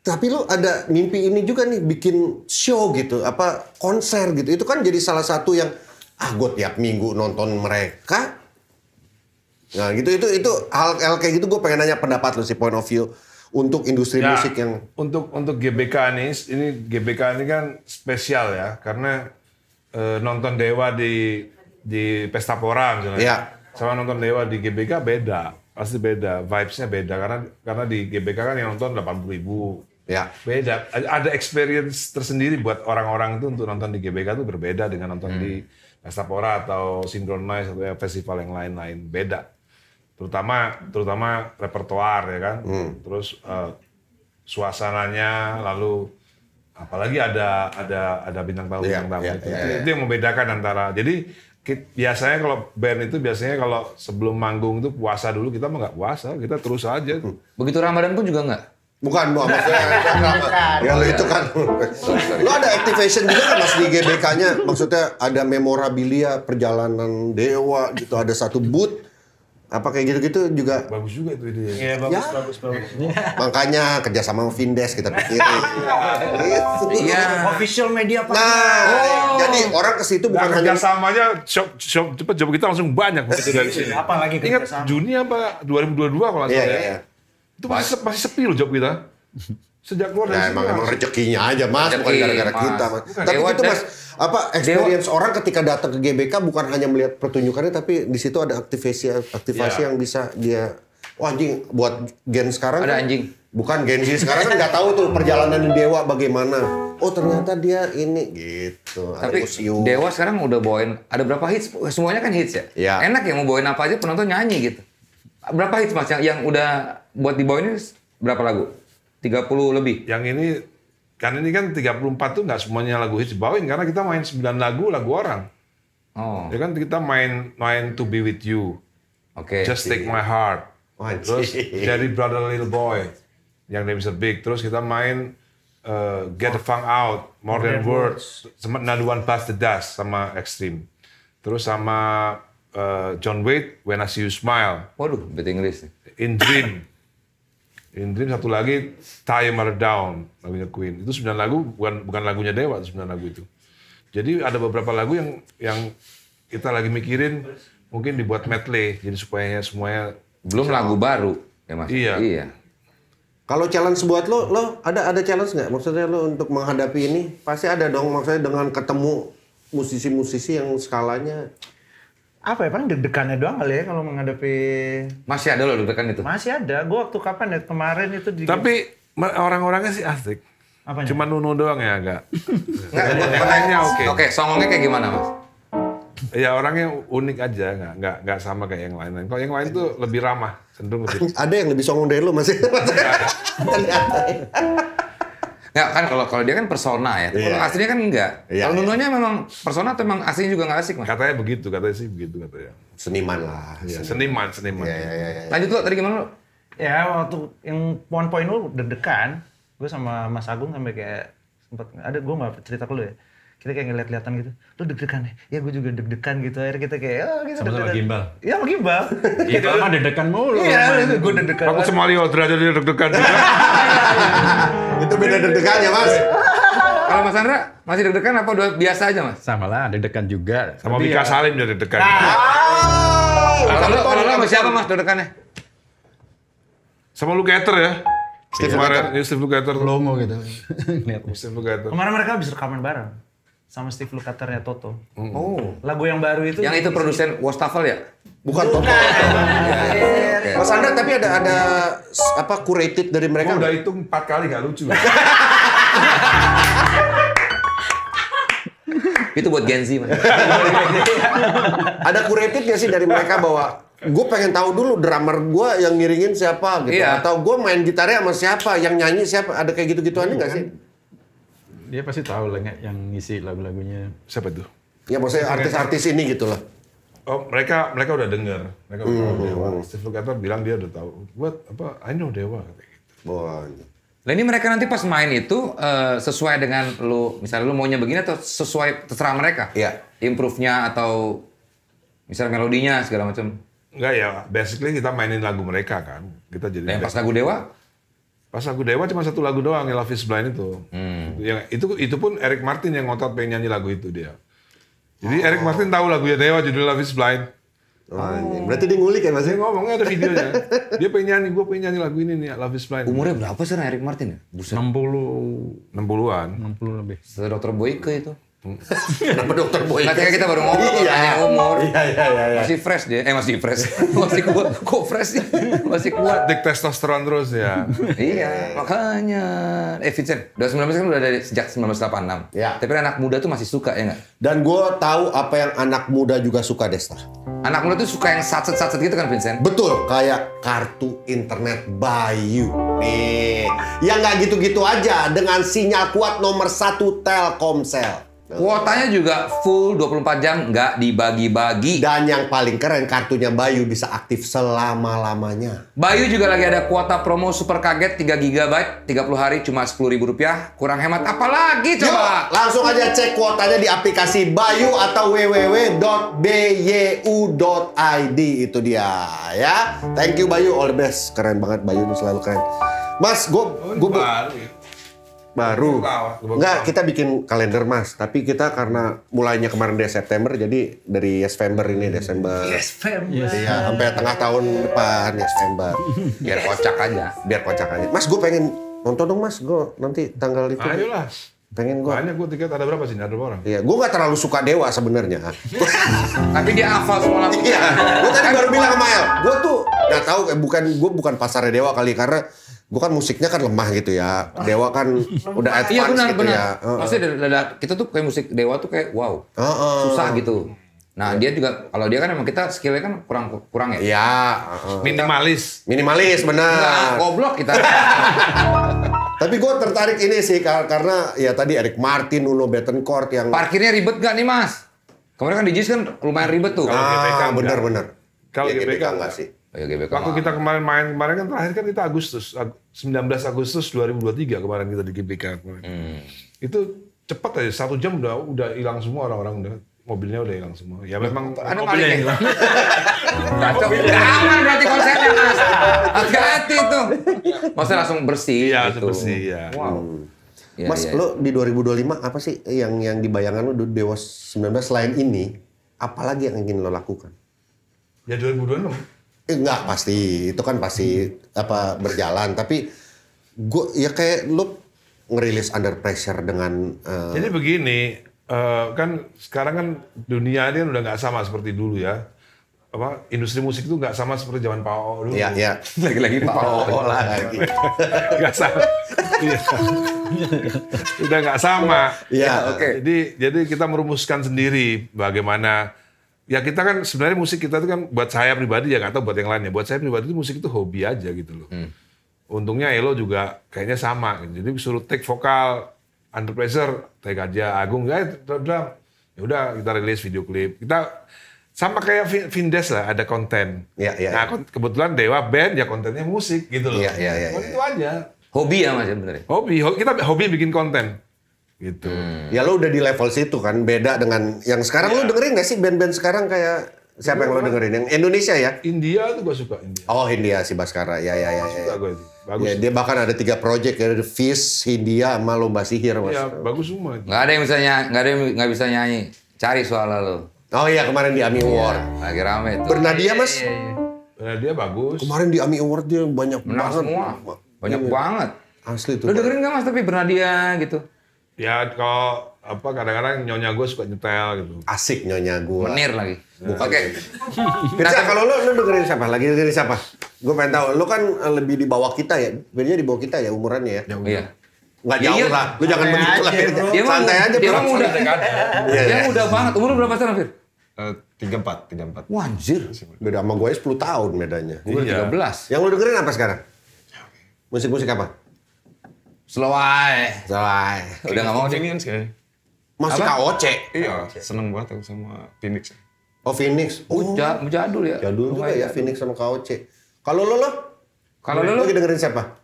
Tapi lu ada mimpi ini juga nih, bikin show gitu. Konser gitu. Itu kan jadi salah satu yang, gue tiap minggu nonton mereka. Nah gitu, itu hal kayak gitu gue pengen nanya pendapat lu sih, point of view untuk industri musik yang untuk GBK ini GBK ini kan spesial ya, karena nonton Dewa di Pesta Pora misalnya, sama nonton Dewa di GBK beda, pasti beda, vibes-nya beda karena di GBK kan yang nonton 80.000. ya Beda, ada experience tersendiri buat orang-orang itu untuk nonton di GBK itu berbeda dengan nonton di Pesta Pora atau Synchronize atau festival yang lain-lain, beda. Terutama repertoar ya kan, terus suasananya, lalu apalagi ada bintang tamu itu yang membedakan antara. Jadi biasanya kalau band itu kalau sebelum manggung itu puasa dulu, kita mah nggak puasa, kita terus aja. Begitu Ramadan pun juga nggak? bukan maksudnya ya lo itu kan lo ada activation juga kan mas di GBK-nya, maksudnya ada memorabilia perjalanan Dewa gitu, ada satu booth apa kayak gitu-gitu juga. Bagus juga itu ide. Iya bagus. Makanya kerjasama sama Vindes kita pikirin. Iya. Official media partner. Nah, jadi orang ke situ bukan hanya kerjasamanya job kita langsung banyak begitu dari sini. Apalagi Ingat kerjasama. Juni apa 2022 kalau nggak salah ya. Itu masih sepi loh job kita. Sejak keluar dari sini. emang rezekinya aja mas, bukan gara-gara kita mas. Tapi Dewa, itu mas, experience orang ketika datang ke GBK bukan hanya melihat pertunjukannya, tapi di situ ada aktivasi yang bisa dia, wah anjing, buat gen sekarang Ada kan, anjing. bukan Gen Z sekarang kan nggak tahu tuh perjalanan di Dewa bagaimana. Oh ternyata dia ini gitu. Ada Tapi museum. Dewa sekarang udah bawain, ada berapa hits? Semuanya kan hits ya? Iya. Enak ya mau bawain apa aja penonton nyanyi gitu. Berapa hits mas yang udah buat dibawain berapa lagu? 30 lebih? Yang ini kan 34 tuh nggak semuanya lagu hits bawain, karena kita main 9 lagu orang. Oh, Ya kan kita main To Be With You, oke. Just Take My Heart, Wajib. terus Dari Brother Little Boy yang dari Mr. Big, terus kita main Get the Funk Out, More Than Words, sama Another One Past the Dust sama Extreme. Terus sama John Waite, When I See You Smile. Waduh, band Inggris. In Dream satu lagi Tie Your Mother Down, lagunya Queen. Itu 9 lagu, bukan lagunya Dewa, 9 lagu itu. Jadi ada beberapa lagu yang kita lagi mikirin mungkin dibuat medley, jadi supaya semuanya Belum lagu baru, ya Mas? Iya. Kalau challenge buat lo ada challenge nggak? Maksudnya lo untuk menghadapi ini pasti ada dong. Maksudnya dengan ketemu musisi-musisi yang skalanya Apa ya, paling deg-degannya doang kali ya kalau menghadapi... Masih ada loh deg-degan itu? Masih ada, gue waktu kapan ya, kemarin itu di... Tapi orang-orangnya sih asik. Apanya? Cuma Nuno doang ya agak. Nggak, Yang lainnya oke. Oke, songongnya kayak gimana Mas? Ya orangnya unik aja, nggak sama kayak yang lain. Kalau yang lain tuh lebih ramah, cenderung lebih. ada yang lebih songong dari lo masih. Nggak, kan kalau dia kan persona ya, kalau aslinya kan enggak. Iya, Kalau Nunonya memang persona atau memang aslinya juga nggak asik Mas? Katanya begitu, katanya sih begitu katanya. Seniman lah. Ya, seniman. Iya. Lanjut lo tadi gimana lo? Ya waktu yang One Point lu deg-degan, gue sama Mas Agung sampai kayak sempet gue nggak cerita ke lu ya. Kita kayak ngeliat-liatan gitu, lu deg-degan ya? Ya gue juga deg-degan gitu. Akhirnya kita kayak, kita Sama-sama deg-degan. gimbal. Iya gimbal. Kita mah deg-degan mulu. Iya, gue deg-degan. Aku sama Leo derajat dia deg-degan juga. Itu beda deg-degannya mas. Kalau Mas Andra masih deg-degan apa udah biasa aja Mas? Sama lah, deg-degan juga. Sama Tapi Mika ya, Salim dia deg-degan. Kalau lo sama siapa Mas deg-degannya? Sama Lu Gator ya. Steve Kemarin Steve Lukather. Longo gitu. Lihat. Steve Lukather. Kemarin mereka habis rekaman bareng sama Steve Lukathernya Toto. Oh. Lagu yang baru itu. Yang itu produsen Wastafel ya? Bukan Toto. Mas Andra tapi ada apa curated dari mereka? Gue udah hitung 4 kali gak lucu. Itu buat Gen Z Mas. Ada curated nggak sih dari mereka bahwa gue pengen tahu dulu drummer gue yang ngiringin siapa gitu, Iya. atau gue main gitarnya sama siapa, yang nyanyi siapa, ada kayak gitu-gituan nggak sih? Dia pasti tahu lah nggak yang ngisi lagu-lagunya. Siapa tuh? Ya maksudnya artis-artis ini gitu loh. Oh, mereka udah dengar. Mereka udah tahu Dewa. Steve Lukather bilang dia udah tahu. Buat apa? I know Dewa katanya gitu. Wah. Lah ini mereka nanti pas main itu sesuai dengan lu, misalnya lu maunya begini atau sesuai terserah mereka? Iya. Improve-nya atau misalnya melodinya segala macam. Enggak ya, basically kita mainin lagu mereka kan. Kita jadi Yang pas lagu Dewa, pas lagu Dewa cuma satu lagu doang, yang Love Is Blind itu. Yang itu pun Eric Martin yang ngotot pengen nyanyi lagu itu dia. Jadi Eric Martin tahu lagunya Dewa judul Love Is Blind. Berarti dia ngulik ya mas? Dia ngomongnya ada videonya. Dia pengen nyanyi, gue pengen nyanyi lagu ini nih, Love Is Blind. umurnya berapa sih Eric Martin ya? Buset. 60 60-an. lebih. Setelah Dr. Boyke itu. Kenapa dokter Boy? Katanya kita baru ngomong tanya umur. Iya. Masih fresh dia. Masih fresh. Masih kuat. Kok fresh sih? Masih kuat. Dik testosteron terus ya. Iya, makanya. Vincent, 2019 kan udah dari sejak 1986. Ya. Tapi anak muda tuh masih suka ya nggak? Dan gue tahu apa yang anak muda juga suka, Desta. Anak muda tuh suka yang satset-satset gitu kan Vincent? Betul, kayak kartu internet Bayu. Nih, yang nggak gitu-gitu aja dengan sinyal kuat nomor 1 Telkomsel. Kuotanya juga full 24 jam, nggak dibagi-bagi. Dan yang paling keren, kartunya Bayu bisa aktif selama-lamanya. Bayu juga lagi ada kuota promo super kaget 3 GB, 30 hari cuma Rp10.000. Kurang hemat apalagi Yuk, coba? langsung aja cek kuotanya di aplikasi Bayu atau www.byu.id. Itu dia ya. Thank you Bayu, all the best. Keren banget Bayu ini, selalu keren. Mas, gue baru. Enggak, kita bikin kalender Mas. Tapi kita karena mulainya kemarin dari September, jadi dari Desember ini, Desember. Iya, sampai tengah tahun depan Desember. Biar kocak aja. Biar kocak aja. Mas, gue pengen nonton dong Mas. Gue nanti tanggal itu. Ayolah. Pengen gue. Banyak gue tiket, ada berapa sih? Ada berapa orang? Iya, gue nggak terlalu suka Dewa sebenarnya. Tapi dia hafal semua lagunya. Iya, gue tadi baru bilang sama El, gue tuh nggak tahu, bukan pasarnya Dewa kali, karena gue kan musiknya kan lemah gitu ya. Dewa kan udah advance Iya benar, gitu benar. ya. Maksudnya kita tuh kayak musik Dewa tuh kayak wow. Susah gitu. Nah, dia juga kalau dia kan emang kita skillnya kan kurang ya. Iya. Minimalis. Minimalis, Nah, benar. goblok kita. Tapi gue tertarik ini sih karena ya tadi Eric Martin, Nuno Bettencourt yang Parkirnya ribet gak nih, Mas? Kemarin kan di JIS kan lumayan ribet tuh. Kalau GBK enggak. bener. Kalau Ya, GBK enggak sih. Oh ya, GBK. Waktu kita kemarin kan terakhir kan kita Agustus, 19 Agustus 2023 kemarin kita di GBK kemarin. Itu cepat aja, 1 jam udah hilang semua orang-orang, udah mobilnya udah hilang semua. Ya memang ada mobilnya hilang. Kacau. Aman berarti konsepnya Mas. Hati-hati tuh. Maksudnya langsung bersih. Iya, gitu. bersih ya. Wow. Ya, Mas, ya. lo di 2025 apa sih yang di bayangan lo Dewa 19 selain ini? Apalagi yang ingin lo lakukan? Ya 2026. Enggak pasti, itu kan pasti berjalan. Tapi gue ya kayak lo ngerilis Under Pressure dengan. Jadi begini, kan sekarang kan dunia ini udah nggak sama seperti dulu ya. Industri musik itu nggak sama seperti zaman Pak O dulu. Iya. Lagi-lagi Pak O lagi. Nggak sama. Iya. Udah nggak sama. Iya, oke. Jadi kita merumuskan sendiri bagaimana. Ya kita kan sebenarnya musik kita itu kan buat saya pribadi ya, nggak tahu buat yang lain ya. Buat saya pribadi itu musik itu hobi aja gitu loh. Untungnya Elo juga kayaknya sama. Gitu. Jadi suruh take vokal, Under Pressure, take aja, Agung drum. Ya udah kita rilis video klip. Kita sama kayak Vindes lah, ada konten. Iya. Nah kebetulan Dewa band ya kontennya musik gitu loh. Iya. Itu aja. Hobi ya Mas sebenarnya. Hobi, kita hobi bikin konten. Gitu. Ya lo udah di level situ kan, beda dengan yang sekarang. Lo dengerin nggak sih band-band sekarang kayak siapa yang lo dengerin? Yang Indonesia ya? India tuh gue suka India. Oh, Hindia si Baskara. Ya. Suka gue itu. Bagus. Ya, dia bahkan ada 3 project ya, Fish, Hindia, sama Lomba Sihir, Mas. Ya, bagus semua itu. Nggak ada yang nggak bisa nyanyi. Cari soalnya lo. Oh iya, kemarin di AMI Award. Lagi rame tuh. Bernadia, Mas. Nah, dia bagus. Kemarin di AMI Award dia banyak Menang banget. semua. Banyak Iya. banget. Asli tuh. Lo dengerin nggak Mas tapi Bernadia gitu? Ya kalau kadang-kadang nyonya gue suka nyetel gitu. Asik nyonya gua. Menir lagi. Bukan. Oke. Firsa, kalau lo dengerin siapa? Lagi dengerin siapa? Gue pengen tahu. Lo kan lebih di bawah kita ya. Bandnya di bawah kita ya umurannya ya. Iya. Nggak Ya, jauh iya. lah. Lo jangan begitu lah. Dia mah Santai aja. Dia bro. mah muda. Iya, Dia iya. muda banget. Umur berapa sekarang, Fir? 34. Wah, anjir. Beda sama gue 10 tahun bedanya. Umur 13. Yang lo dengerin apa sekarang? Musik-musik apa? Slow aja. Selai. Udah nggak mau sih. Convenience kayak. Masih KOC. Iya, seneng banget aku sama Phoenix. Oh, Phoenix. Oh, Jadul ya. jadul juga ya Phoenix sama KOC. Kalau lo? Kalau lo lagi dengerin siapa?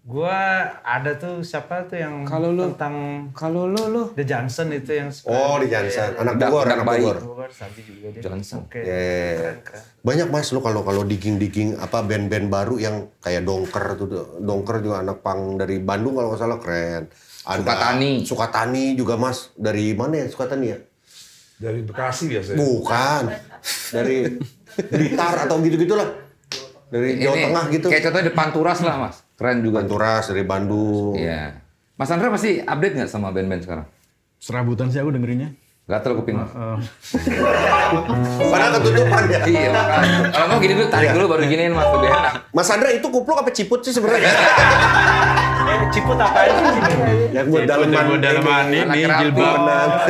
Gua ada tuh siapa tuh yang Kalau lu- tentang kalau lo The Johnson itu yang Oh, di Jansan. Anak Dak- Bogor, Dak anak bayi. Bogor. Bogor, Sabi juga dia. Johnson. Oke. Yeah. Banyak Mas lo kalau digging apa band-band baru yang kayak Dongker tuh. Dongker juga anak pang dari Bandung kalau nggak salah, keren. Ada Sukatani. Sukatani juga Mas. Dari mana ya Sukatani ya? Dari Bekasi biasanya. Bukan. Dari Blitar atau gitu-gitulah. Dari Jawa Tengah gitu. Kayak contohnya depan Turas lah, Mas. Keren juga. Panturas dari Bandung. Iya. Mas Andra masih update nggak sama band-band sekarang? Serabutan sih aku dengerinnya. Gatel kuping Mas. Padahal ketutupan ya. Iya, makanya. Kalau mau gini dulu, tarik dulu baru giniin Mas, lebih enak. Mas Andra itu kupluk apa ciput sih sebenarnya? Ciput apa aja? Yang buat dalaman ini Anak rapi. jilbab.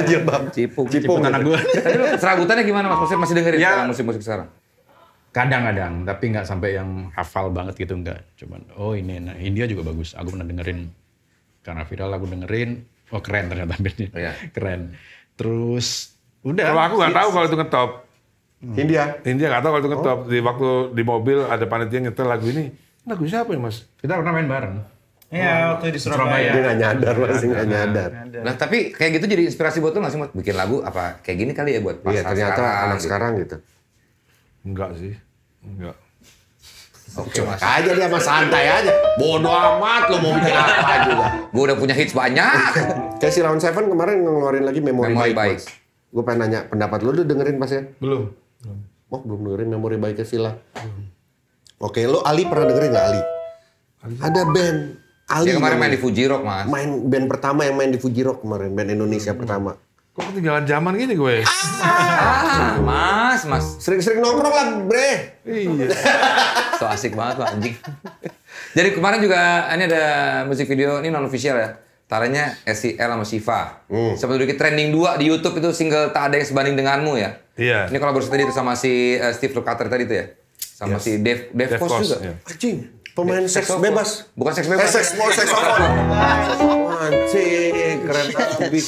jilbab. Cipung. Ciput anak gua. Tapi lu serabutannya gimana Mas? Maksudnya masih dengerin Ya. sekarang musik-musik sekarang? Kadang-kadang, tapi nggak sampai yang hafal banget gitu, nggak. Cuman, oh ini, nah, India juga bagus. Aku pernah dengerin. Karena viral aku dengerin. Oh keren ternyata bandnya. Iya. Keren. Terus, udah. Kalau aku nggak tahu kalau itu ngetop. India. India nggak tahu kalau itu ngetop. Di waktu di mobil ada panitia nyetel lagu ini. Lagu siapa ya Mas? Kita pernah main bareng. Iya, waktu di Surabaya. Dia nggak nyadar, masih nggak nyadar. Nah, tapi kayak gitu jadi inspirasi buat lu nggak sih, Mas? Bikin lagu apa kayak gini kali ya buat Iya, pasar ternyata anak gitu. sekarang gitu. Enggak sih. Enggak. Oke, Mas. Aja dia mah santai aja. Bodoh amat lo mau bikin apa juga. Gue udah punya hits banyak. Kayak si Lawn Seven kemarin ngeluarin lagi Memori Memori Baik. Baik. Gue pengen nanya pendapat lo udah dengerin pas ya? Belum. Oh belum dengerin Memori Baiknya Sila. Oke, lo Ali pernah dengerin nggak Ali? Ada band Ali. Dia kemarin main namanya. di Fuji Rock, Mas. Main band pertama yang main di Fuji Rock kemarin, band Indonesia pertama. Kok ketinggalan zaman gini gue? Ah, Mas. Sering-sering nongkrong lah, bre. Iya. So asik banget, Pak, anjing. Jadi kemarin juga ini ada musik video, ini non official ya. Taranya SCL sama Shiva. Sempat dikit trending 2 di YouTube itu single Tak Ada Yang Sebanding Denganmu ya. Iya. Ini kolaborasi tadi itu sama si Steve Lukather tadi itu ya. Sama si Dave Dave Koz Koz, juga. iya. Anjing. Pemain seks bebas. Bukan seks bebas. Seksofon. Anjing, keren abis.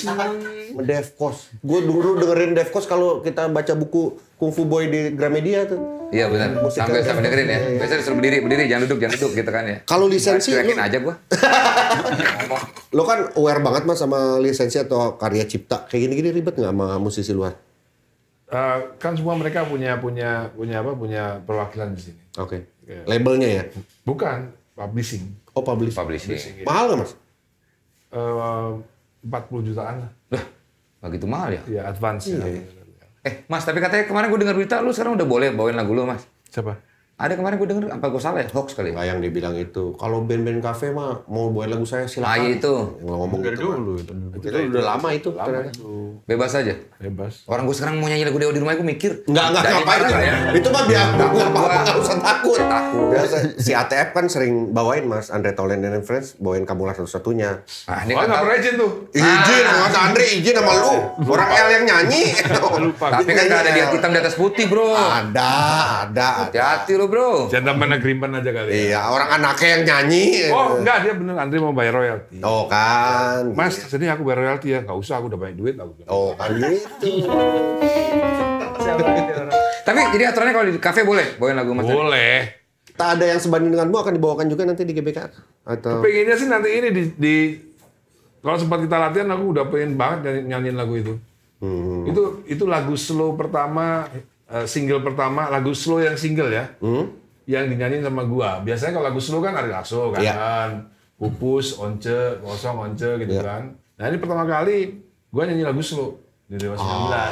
Devkos. Gue dulu dengerin Devkos kalau kita baca buku Kung Fu Boy di Gramedia tuh. Iya benar. Sampai dengerin ya. Biasanya disuruh berdiri, jangan duduk gitu kan ya. Kalau lisensi cuekin aja gua. Lo kan aware banget Mas sama lisensi atau karya cipta. Kayak gini-gini ribet nggak sama musisi luar? Kan semua mereka punya perwakilan di sini. Oke. Labelnya ya? Bukan publishing. Oh, Publishing. Mahal nggak Mas? 40 jutaan lah. Lah, nggak gitu mahal ya? Ya advance. Iya. Mas, tapi katanya kemarin gue dengar berita lu sekarang udah boleh bawain lagu lu, Mas. Siapa? Ada kemarin gue denger, apa gue salah ya? Hoax kali ya? Nggak yang dibilang itu. Kalau band-band cafe mah mau buat lagu saya silakan. itu. Yang ngomong Dari gitu. dulu Itu udah lama itu. Bebas aja. Bebas. Orang gue sekarang mau nyanyi lagu Dewa di rumah gue mikir. Enggak Dari ngapain mana itu. ya? Itu mah biar enggak apa-apa, enggak usah takut. Takut. Biasa, si ATF kan sering bawain Mas Andre Taulen and Friends bawain Kamulah Satu-Satunya. Nah, ini Oh, kan nggak pernah izin tuh. Izin, Mas Andre izin sama lu. Orang L yang nyanyi. Lupa. tapi kan nggak ada di hitam di atas putih, bro. Ada. Hati-hati lo, bro. Gentleman agreement aja kali. Iya, orang anaknya yang nyanyi. Oh, enggak, dia bener Andre mau bayar royalti. Oh kan. Mas, sini aku bayar royalti ya. Nggak usah, aku udah banyak duit. Aku bilang. Oh kan gitu. Siapa itu orang? Tapi jadi aturannya kalau di kafe boleh bawain lagu Mas? Boleh. Tak ada yang sebanding denganmu akan dibawakan juga nanti di GBK atau Pengennya sih nanti ini kalau sempat kita latihan aku udah pengen banget nyanyiin lagu itu. Itu lagu slow pertama, single pertama, lagu slow yang single ya. Yang dinyanyiin sama gua. Biasanya kalau lagu slow kan ada lasso kan. Iya. Pupus, once, kosong, once gitu Iya. kan. Nah ini pertama kali gua nyanyi lagu slow di Dewa 19.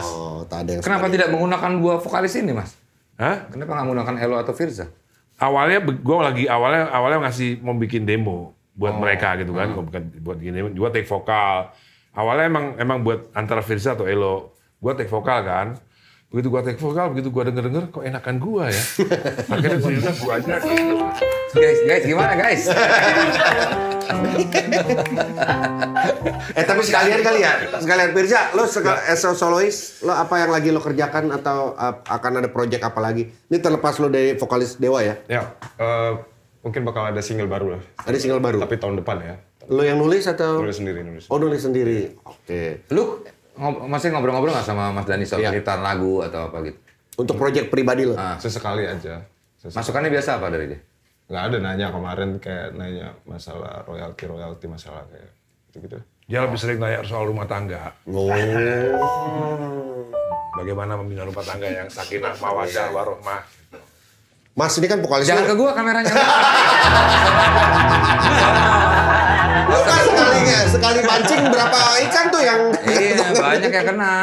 Oh, tak ada yang Kenapa tidak menggunakan dua vokalis ini, Mas? Hah? Kenapa nggak menggunakan Elo atau Firza? Awalnya gue lagi awalnya mau bikin demo buat mereka gitu kan, buat gini juga take vokal. Awalnya emang buat antara Firza atau Elo. Gue take vokal kan. Begitu gue take vokal, begitu gue denger kok enakan gue ya. Akhirnya Firza gue aja gitu. Guys, gimana guys? tapi sekalian kali ya. Sekalian Firza, lo as a soloist, lo apa yang lagi lo kerjakan atau akan ada project apa lagi? Ini terlepas lo dari vokalis Dewa ya. Ya, mungkin bakal ada single baru lah. Ada single baru. Tapi tahun depan ya. Lo yang nulis atau? Nulis sendiri. Oh, nulis sendiri. Oke. Lu masih ngobrol-ngobrol nggak sama Mas Dhani soal ciptaan lagu atau apa gitu? Untuk project pribadi lo? Sesekali aja. Masukannya biasa apa dari dia? Nggak ada nanya kemarin kayak nanya masalah royalti masalah kayak gitu-gitu. Dia lebih sering nanya soal rumah tangga. Oh. Bagaimana membina rumah tangga yang sakinah, mawaddah, warohmah. Mas ini kan vokalis Jangan ke lo. gua kameranya. Lo kan sekali mancing berapa ikan tuh yang Iya, banyak yang kena.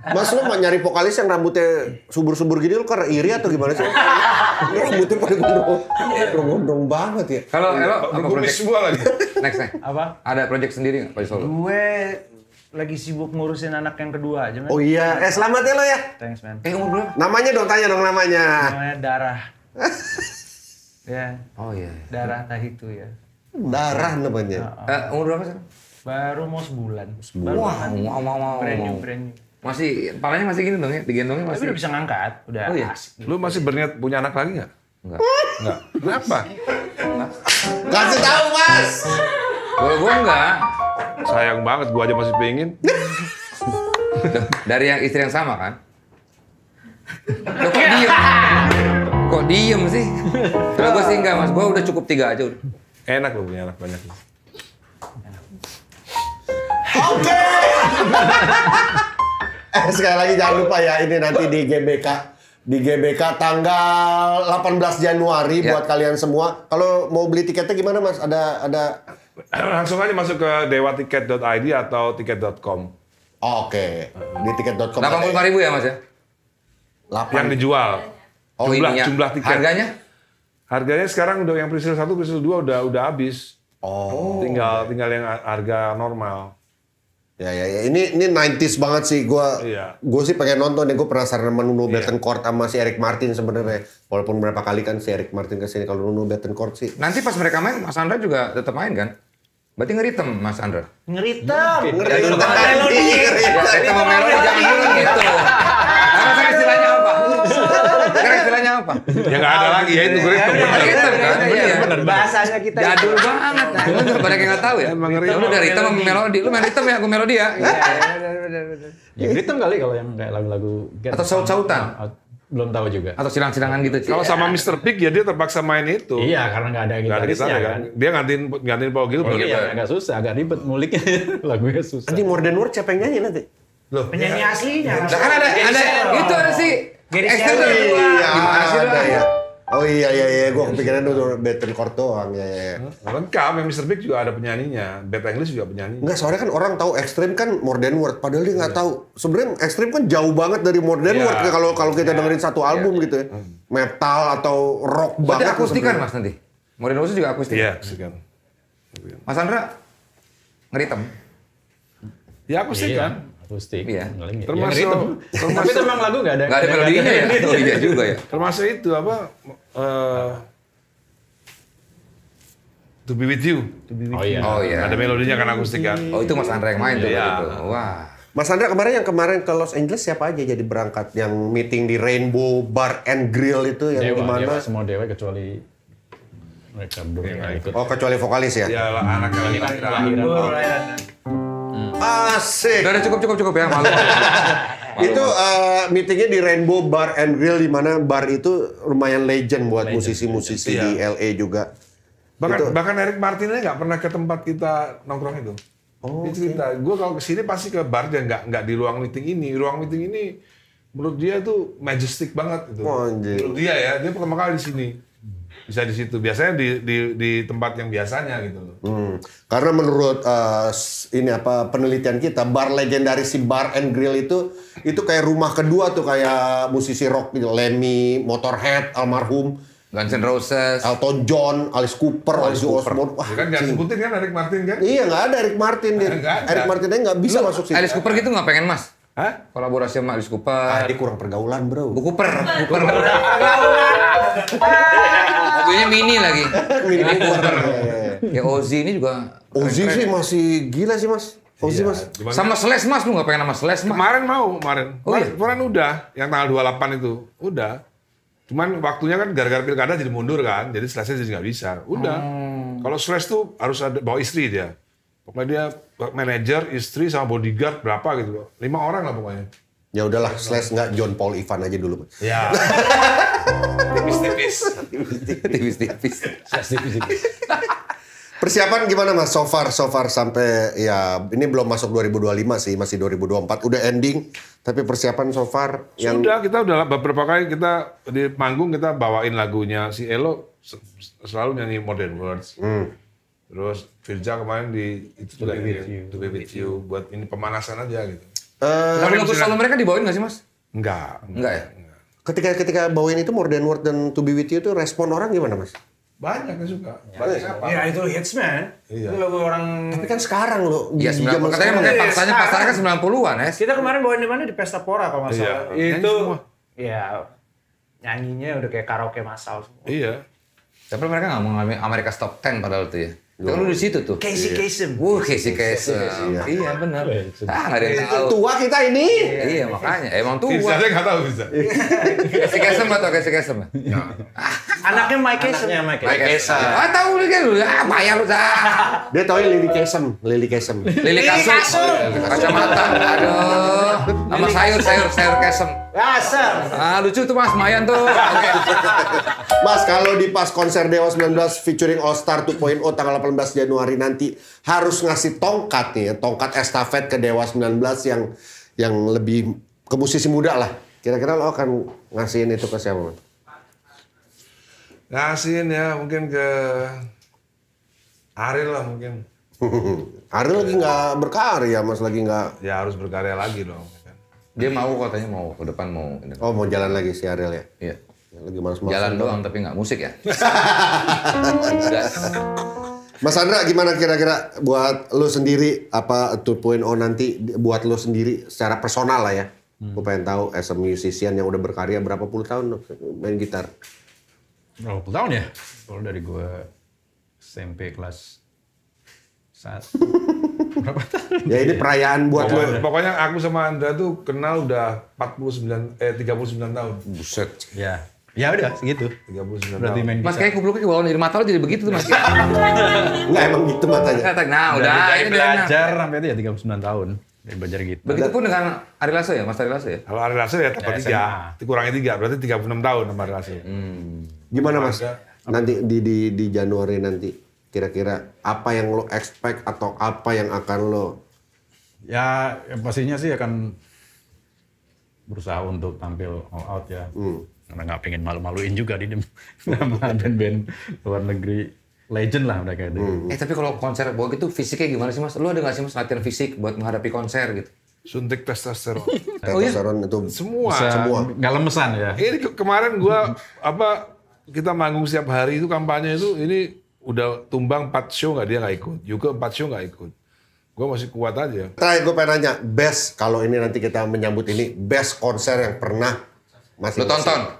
Mas lo mau nyari vokalis yang rambutnya subur-subur gini lo karena iri atau gimana sih? Lo rambutnya pada gondrong banget ya. Kalau Elo apa Berkumis project? semua lagi. Next. Apa? Ada project sendiri nggak Pak Solo? Gue lagi sibuk ngurusin anak yang kedua aja, man. Oh iya, selamat ya lo ya. Thanks, man. Umur berapa? Namanya dong, tanya dong namanya. Namanya Darah. Ya, Oh iya. Darah Tahitu ya. Darah namanya. Umur berapa sekarang? Baru mau sebulan. Baru Wah, mau. brand new. Masih, palanya masih gini dong ya? Digendongnya Tapi masih? udah bisa ngangkat, udah Oh iya? asik. Lu masih berniat punya anak lagi nggak? Enggak. Enggak. Kenapa? Kasih tahu Mas. Kalau gua enggak. Sayang banget, gua aja masih pengen. Dari yang istri yang sama kan? Loh, kok diem? Kok diem sih? Kalau gua sih enggak, Mas. Gua udah cukup 3 aja udah. Enak lo punya anak banyak. Oke. Sekali lagi jangan lupa ya ini nanti di GBK. Di GBK tanggal 18 Januari Ya. buat kalian semua. Kalau mau beli tiketnya gimana Mas? Ada Langsung aja masuk ke dewatiket.id atau tiket.com. Oke. Di tiket.com. 85.000 ya, Mas ya? Yang dijual. Oh, ininya. Jumlah tiket. Harganya? Harganya sekarang udah yang presale 1, presale 2 udah habis. Oh. Tinggal yang harga normal. Ya. Ini 90s banget sih. Gua sih pengen nonton ya. Gue penasaran sama Nuno Bettencourt sama si Eric Martin sebenarnya. Walaupun berapa kali kan si Eric Martin kesini, kalau Nuno Bettencourt sih. Nanti pas mereka main, Mas Andra juga tetap main kan? Berarti ngeritem, Mas Andra? Ngeritem. Ngeritem. Ya, kita mau melodi jangan dulu gitu. Apa sih istilahnya apa? Sekarang istilahnya apa? Ya nggak ada lagi ya itu gue Rhythm kan? Iya. Bahasanya kita Jadul banget. Nah, lu banyak yang nggak tahu ya. Emang Ya, lu dari rhythm sama melodi. Lu main rhythm ya, aku melodi ya. Ya rhythm kali kalau yang kayak lagu-lagu Atau saut-sautan. Belum tahu juga. Atau silang-silangan gitu. Kalau sama Mr. Big ya dia terpaksa main itu. Iya, karena nggak ada Nggak ada gitarisnya gitar kan. kan. Dia gantiin Paul Gilbert. Iya, agak susah, agak ribet nguliknya. Lagunya susah. Anjing More Than Words siapa yang nyanyi nanti? Loh, penyanyi aslinya. Nah, kan ada itu ada sih. Gary Extend Sheffield. kedua. Gimana sih lu? ada ya. Oh iya, gue kepikiran dulu Bettencourt doang. Ya. lengkap. Yang Mr. Big juga ada penyanyinya. Bad English juga penyanyi. Enggak, soalnya kan orang tahu Extreme kan More Than Words, padahal dia nggak tahu. Sebenarnya Extreme kan jauh banget dari More Than Iya. Words kalau kita dengerin satu album gitu ya. Metal atau rock Berarti banget. akustikan Mas nanti. Modern Words juga akustik. Iya, kan. Mas Andra ngeritem. Ya aku sih Iya, kan. akustik. Iya. Paling ya. Termasuk- Ya, rhythm. Tapi itu emang lagu nggak ada. Nggak ada melodinya ya? Oh iya juga ya. Termasuk itu apa? To Be With You. Oh iya. Oh iya. Ada melodinya kan akustik kan. Oh itu Mas Andra yang main tuh Iya. gitu. Wah. Mas Andra yang kemarin ke Los Angeles siapa aja jadi berangkat? Yang meeting di Rainbow Bar and Grill itu yang di mana? Dewa, semua dewa kecuali mereka berdua nggak ikut. Oh, kecuali vokalis ya? Ya lah anaknya lagi lahiran. Asik. Udah cukup ya malu. Itu meetingnya di Rainbow Bar and Grill di mana bar itu lumayan legend buat musisi-musisi Iya. di LA juga. Bahkan Eric Martinez nggak pernah ke tempat kita nongkrong itu. Dia cerita, gue kalau kesini pasti ke bar dia nggak di ruang meeting ini. Ruang meeting ini menurut dia tuh majestic banget gitu. Oh, anjir. Menurut dia ya, dia pertama kali di sini. Bisa di situ. Biasanya di tempat yang biasanya gitu loh. Karena menurut penelitian kita, bar legendaris si Bar and Grill itu kayak rumah kedua tuh kayak musisi rock gitu, Lemmy, Motorhead, almarhum, Guns N' Roses. Elton John, Alice Cooper, Ozzy Osbourne. Wah, Ya kan jangan anjing. sebutin kan Eric Martin kan? Iya, nggak ada Eric Martin. Nggak ada. Eric Martin aja nggak bisa masuk situ. Alice Cooper gitu nggak pengen Mas? Hah? Kolaborasi sama Alice Cooper. Dia kurang pergaulan, bro. Bu Cooper. Mobilnya mini lagi. Mini Cooper. Ya Ozzy ini juga. Ozzy keren-keren. sih masih gila sih, Mas. Ozzy, Mas. Sama Slash Mas, lu nggak pengen sama Slash Mas? Kemarin Oh, iya? kemarin udah, yang tanggal 28 itu, udah. Cuman waktunya kan gara-gara pilkada jadi mundur kan, jadi Slash-nya jadi nggak bisa. Udah. Kalau Slash tuh harus ada bawa istri dia. Pokoknya dia manajer, istri sama bodyguard berapa gitu. 5 orang lah pokoknya. Ya udahlah, Slash nggak John Paul Ivan aja dulu. Mas. Ya. Tipis-tipis. Tipis-tipis. Persiapan gimana, Mas? So far sampai ya ini belum masuk 2025 sih, masih 2024. Udah ending, tapi persiapan so far yang Kita udah beberapa kali kita di panggung kita bawain lagunya si Elo selalu nyanyi Modern Words. Terus Firja kemarin di itu juga To Be With You buat ini pemanasan aja gitu. Lagu-lagu solo mereka dibawain nggak sih Mas? Enggak. Enggak ya? ketika bawain itu More Than Words dan To Be With You itu respon orang gimana, Mas? Banyak yang suka. Banyak siapa? Ya itu hits man. Iya. Itu lagu orang. Tapi kan sekarang loh. Iya, di zaman 90. Katanya sekarang. makanya pasarnya kan 90-an ya. Kita kemarin bawain di mana di Pesta Pora kalau nggak Iya. salah. Nyanyi Itu semua. ya nyanyinya udah kayak karaoke massal semua. Iya. Tapi mereka nggak mau ngambil America's Top 10 padahal tuh ya. Itu kan lu di situ tuh. Casey Kasem. Casey Kasem. Iya benar. Nggak ada yang tahu. Tua kita ini. Iya makanya. Emang tua. Bisa aja nggak tahu bisa. Casey Kasem atau Casey Kasem? Anaknya Mike Kasem. Mike Kasem. Ah tahu lu kan lu. Ah bayar lu dah. Dia taunya Lily Kasem. Lili Kasem. Kacamata. Aduh. Sama sayur Kasem. Kasem. Ah lucu tuh Mas Mayan tuh. Oke. Mas, kalau di pas konser Dewa 19 featuring All Star 2.0 tanggal 18 Januari nanti harus ngasih tongkat nih, tongkat estafet ke Dewa 19 yang lebih ke musisi muda lah. Kira-kira lo akan ngasihin itu ke siapa, Mas? Ngasihin ya mungkin ke Ariel lah mungkin. Ariel lagi nggak berkarya, Mas, lagi nggak. Ya harus berkarya lagi dong. Dia mau katanya mau ke depan mau. Oh, mau jalan lagi si Ariel ya? Iya. Lagi malas-malas. Jalan doang tapi nggak musik ya. Mas Andra, gimana kira-kira buat lo sendiri apa 2.0 nanti buat lo sendiri secara personal lah ya? Gue pengen tahu as a musician yang udah berkarya berapa puluh tahun main gitar. Berapa puluh tahun ya? Kalau dari gue SMP kelas 1. Berapa tahun? Ya ini perayaan buat lo. Pokoknya aku sama Andra tuh kenal udah 39 tahun. Buset. Ya. Ya udah segitu. 39 Berarti tahun. main Mas gitar. kayak kupluk di bawah dari mata lo jadi begitu tuh Mas. Enggak emang gitu matanya. Nah udah Dari ini udah enak. belajar sampai itu ya 39 tahun. Dari belajar gitar. Begitupun dengan Ari Lasso ya, Mas Ari Lasso ya. Kalau Ari Lasso ya tambah 3, dikurangi 3, berarti 36 tahun sama Ari Lasso. Gimana Mas? Nanti di Januari nanti kira-kira apa yang lo expect atau apa yang akan lo Ya, yang pastinya sih akan berusaha untuk tampil all out ya. Karena nggak pengen malu-maluin juga di nama band-band luar negeri legend lah mereka itu. Tapi kalau konser bawa gitu fisiknya gimana sih Mas? Lu ada nggak sih Mas latihan fisik buat menghadapi konser gitu? Suntik testosteron. testosteron itu Semua. semua. Nggak lemesan ya. Ini kemarin gua kita manggung setiap hari itu kampanye itu ini udah tumbang 4 show nggak dia nggak ikut. Juga 4 show nggak ikut. Gua masih kuat aja. Terakhir gue pengen nanya, best kalau ini nanti kita menyambut ini, best konser yang pernah Lo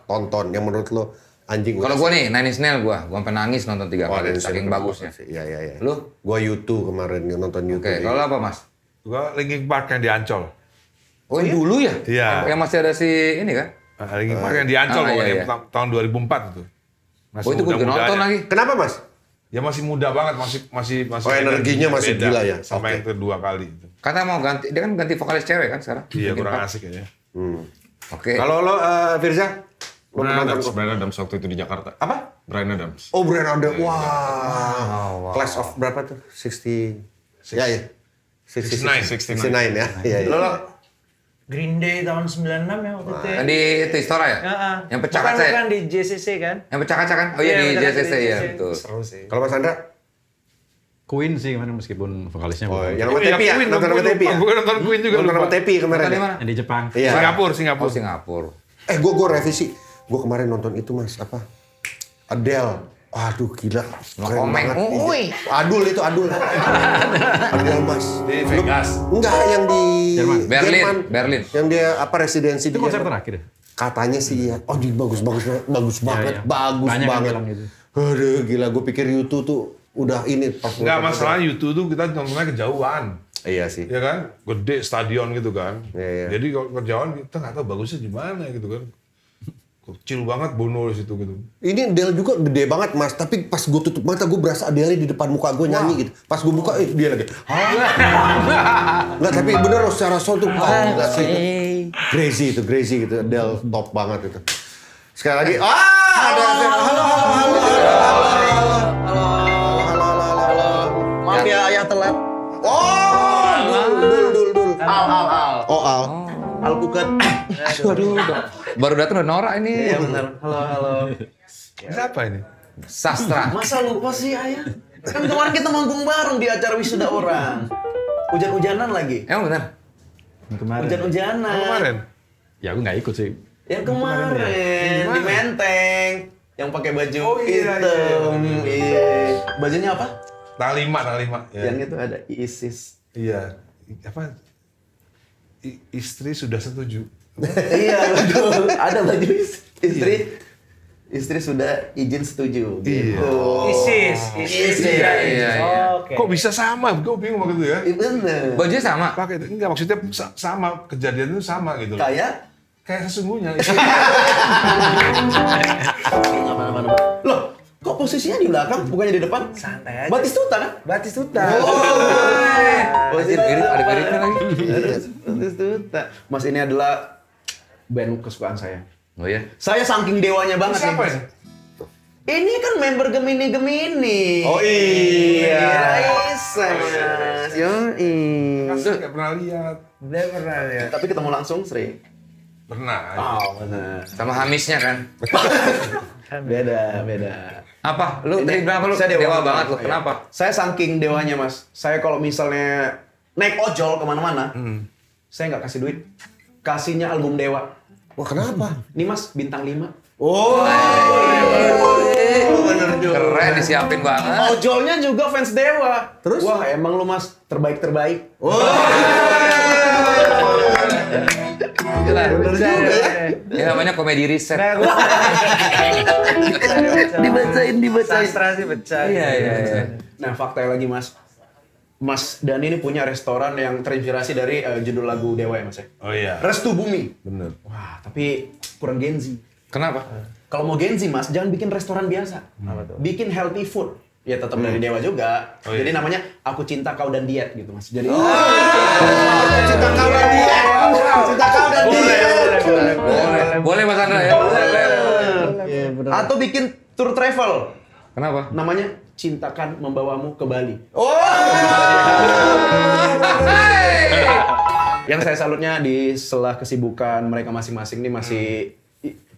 tonton yang menurut lo anjing. Kalau gua nih Nine Inch Nails gua sampai nangis nonton 3 kali saking bagusnya. Iya. Lu? Gua YouTube kemarin nonton YouTube. Oke, kalau apa Mas? Gua Linkin Park yang di Ancol. Oh dulu ya? Iya. Yang masih ada si ini kan? Linkin Park yang di Ancol iya, pokoknya, iya. tahun 2004 itu. Masih Oh itu gua juga muda-mudanya. nonton lagi. Kenapa Mas? Ya masih muda banget, masih Oh, energinya masih beda gila ya? sama Oke. yang kedua kali itu. Katanya mau ganti, dia kan ganti vokalis cewek kan sekarang? Iya, Linkin kurang Park. asik kayaknya. Oke. Kalau lo Firza? Lo Brian nonton Adams waktu itu di Jakarta. apa? Brian Adams. Oh, Brian Adams. Wah. Class of berapa tuh? 60. Ya. 69 ya. Iya. Lo Green Day tahun 96 ya waktu itu. Ya. yang di itu Istora ya? Heeh. Yang pecah Bukan, kaca ya? bukan di JCC kan? Yang pecah kaca kan? Oh iya di pecah kaca JCC ya betul. Seru sih. Kalau Mas Andra? Queen sih kemarin meskipun vokalisnya Oh, bukan. yang sama Tepi ya? Queen, Nonton sama Tepi ya? Gue nonton Queen juga Nonton sama lupa. Tepi kemarin Nonton di ya? mana? Yang di Jepang. Iya. Singapura. Oh Singapura. Gue revisi. Gue kemarin nonton itu Mas, apa? Adele. Waduh gila. No Keren comment. banget. Uy. Adul itu Adul. Adul Mas. Di Vegas. Enggak, yang di Jerman. Berlin. Yang dia apa residensi Itu di konser Jerman. terakhir ya? Katanya sih iya. Oh, di bagus banget. Iya. Bagus Banyak yang banget. bilang gitu. Aduh, gila. Gue pikir YouTube tuh udah ini pas. Enggak, masalahnya YouTube tuh kita nontonnya kejauhan. Iya sih. Ya kan? Gede stadion gitu kan. Iya. Jadi kalau kejauhan kita nggak tahu bagusnya di mana gitu kan. Kecil banget Bono di situ gitu. Ini Adele juga gede banget Mas, tapi pas gue tutup mata gue berasa Adele di depan muka gue nyanyi gitu. Pas gue buka, dia lagi. Enggak, tapi bener loh secara sound tuh. Gila sih. Crazy gitu. Adele top banget itu. Sekali lagi, ada Maaf ya ayah telat. Dul. Al. Oh, Al. Alpukat. Baru datang udah norak ini. Iya benar. Halo. Siapa ini? Sastra. Masa lupa sih ayah? Kan kemarin kita manggung bareng di acara wisuda orang. Hujan-hujanan lagi. Emang benar? Yang kemarin. Hujan-hujanan. Kemarin. Ya aku nggak ikut sih. Yang kemarin di Menteng. Yang pakai baju Oh, iya, hitam. Iya. Bajunya apa? Tanggal 5. Ya. Yang itu ada ISIS. Iya. Apa? Istri sudah setuju. Iya betul. Ada baju istri. Istri sudah izin setuju. Iya. Gitu. ISIS. Iya. Oke. Kok bisa sama? Gue bingung waktu itu ya. Bener. Bajunya sama. Pakai itu enggak maksudnya sama kejadian itu sama gitu loh. Kayak Sesungguhnya. loh, kok posisinya di belakang bukannya di depan? Santai aja. Batistuta kan? Batistuta. Anjir, ada miripnya lagi. Batistuta. Mas ini adalah band kesukaan saya. Oh iya. Saya saking dewanya banget Siapa nih. ini? Ini kan member Gemini. Oh iya. Raisa, Mas. Yoi. Masa nggak pernah lihat. Udah pernah ya. Tapi ketemu langsung sering. Pernah. Oh, benar. Sama Hamisnya kan. Beda. Apa? Lu tadi bilang apa lu? Saya Dewa banget lu. Iya. Kenapa? Saya saking dewanya, Mas. Saya kalau misalnya naik ojol kemana-mana, saya nggak kasih duit. Kasihnya album Dewa. Wah, kenapa? Nih, Mas, bintang 5. Oh. Bener juga. Keren disiapin banget. Ojolnya juga fans Dewa. Terus? Wah, emang lu, Mas, terbaik-terbaik. Gila. Bener juga ya. Ini namanya komedi riset. Nah, gua Dibacain. sastra sih pecah. Iya. Nah, fakta lagi, Mas. Mas Dani ini punya restoran yang terinspirasi dari judul lagu Dewa ya, Mas ya? Oh iya. Restu Bumi. Bener. Wah, tapi kurang Gen Z. Kenapa? Kalau mau Gen Z Mas, jangan bikin restoran biasa. Bikin healthy food. Ya tetap dari Dewa juga. Jadi namanya Aku Cinta Kau dan Diet gitu Mas. Jadi Cinta kau dan dia. Cinta kau dan dia. Boleh Mas Andra ya. atau bikin tour travel. Kenapa? Namanya Cintakan Membawamu ke Bali. Yang saya salutnya di setelah kesibukan mereka masing-masing ini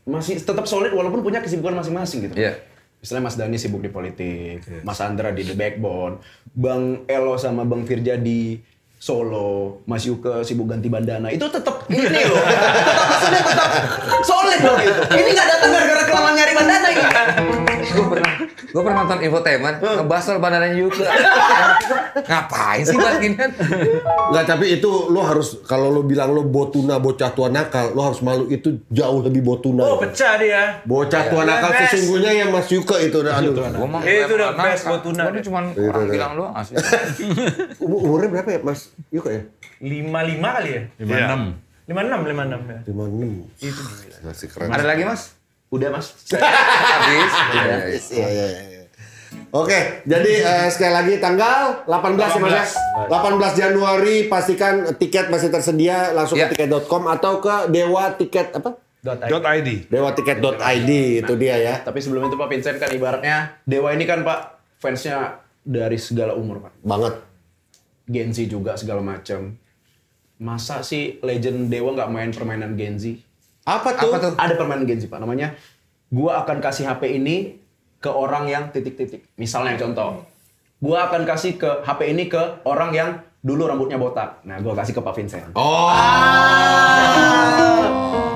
masih tetap solid walaupun punya kesibukan masing-masing gitu. Iya. Misalnya Mas Dani sibuk di politik, Mas Andra di The Backbone, Bang Elo sama Bang Firja di Solo, Mas Yuke sibuk ganti bandana. Itu tetap ini loh. Maksudnya tetap solid loh gitu. Ini nggak datang gara-gara kelamaan nyari bandana ini. Gue pernah nonton Infotainment, ngebahas soal bandananya juga. Ngapain sih bahas ginian? Enggak, tapi itu lo harus, kalau lo bilang lo botuna, bocah tua nakal, lo harus malu, itu jauh lebih botuna. Oh, pecah dia. Bocah tua nakal Best. sesungguhnya yang Mas Yuke itu. Aduh. Gua mah Itu udah nakal. best buat tuna. Gua ini cuma orang bilang doang asli. Umurnya berapa ya Mas Yuke ya? 55 kali ya? 56. 56 ya. 56. Itu gila. Masih keren. Ada lagi Mas? Udah Mas. Habis. Iya. Oke, jadi sekali lagi tanggal 18 ya Mas ya? 18 Januari, pastikan tiket masih tersedia, langsung Ya. ke tiket.com atau ke Dewa Tiket apa? .id. Dewatiket.id itu dia ya. Tapi sebelum itu Pak Vincent kan ibaratnya Dewa ini kan Pak fansnya dari segala umur Pak. Banget. Gen Z juga segala macam. Masa sih legend Dewa nggak main permainan Gen Z? Apa tuh? Ada permainan Gen Z Pak, namanya gua akan kasih HP ini ke orang yang titik-titik. Misalnya contoh, gua akan kasih ke HP ini ke orang yang dulu rambutnya botak. Nah, gua kasih ke Pak Vincent.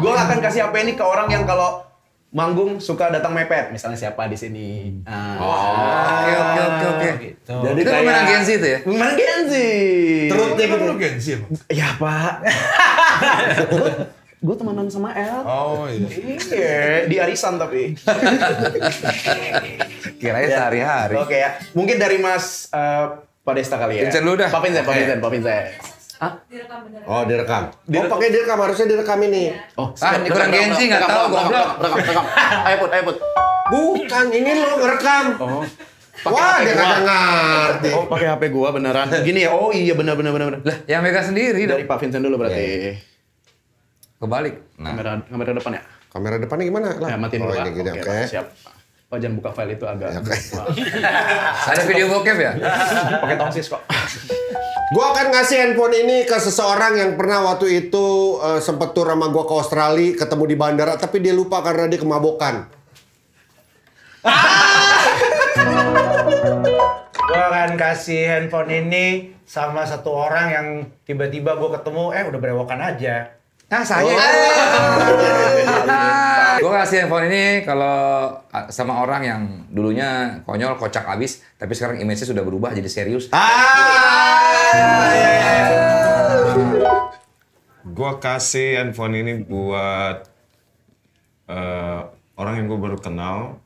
Gua akan kasih HP ini ke orang yang kalau manggung suka datang mepet. Misalnya siapa di sini. Oke. Gitu. Jadi itu permainan Gen Z itu ya? Permainan Gen Z. Terusnya gitu. Lu Gen Z emang? Ya Pak. Gue temenan sama El. Oh iya. Iya, di arisan tapi. Kirain sehari-hari. Oke ya. Mungkin dari Mas Pak Desta kali ya. Vincent dulu dah. Pak Vincent. Hah? Oh, direkam. Oh, pakai direkam, harusnya direkam ini. Oh, Ini kurang Gen Z nggak tahu goblok. Rekam. Ayo Put. Bukan, ini lo ngerekam. Oh. Wah, dia kagak ngerti. Oh, pakai HP gua beneran. Gini ya. Oh iya benar. Lah, yang megang sendiri dong. Dari Pak Vincent dulu berarti. Kebalik. Nah, Kamera depan ya? Kamera depannya gimana? Ya, matiin dulu Pak. ini gini, Oke, oke. siap. Oh, jangan buka file itu agak. ada video bokep ya? Pakai tongsis kok. Gua akan ngasih handphone ini ke seseorang yang pernah waktu itu sempet tur sama gua ke Australia, ketemu di bandara, tapi dia lupa karena dia kemabokan. Gue akan kasih handphone ini sama satu orang yang tiba-tiba gue ketemu, udah berewokan aja. Nah, saya. Gue kasih handphone ini kalau sama orang yang dulunya konyol, kocak abis, tapi sekarang image-nya sudah berubah jadi serius. Gua kasih handphone ini buat orang yang gue baru kenal,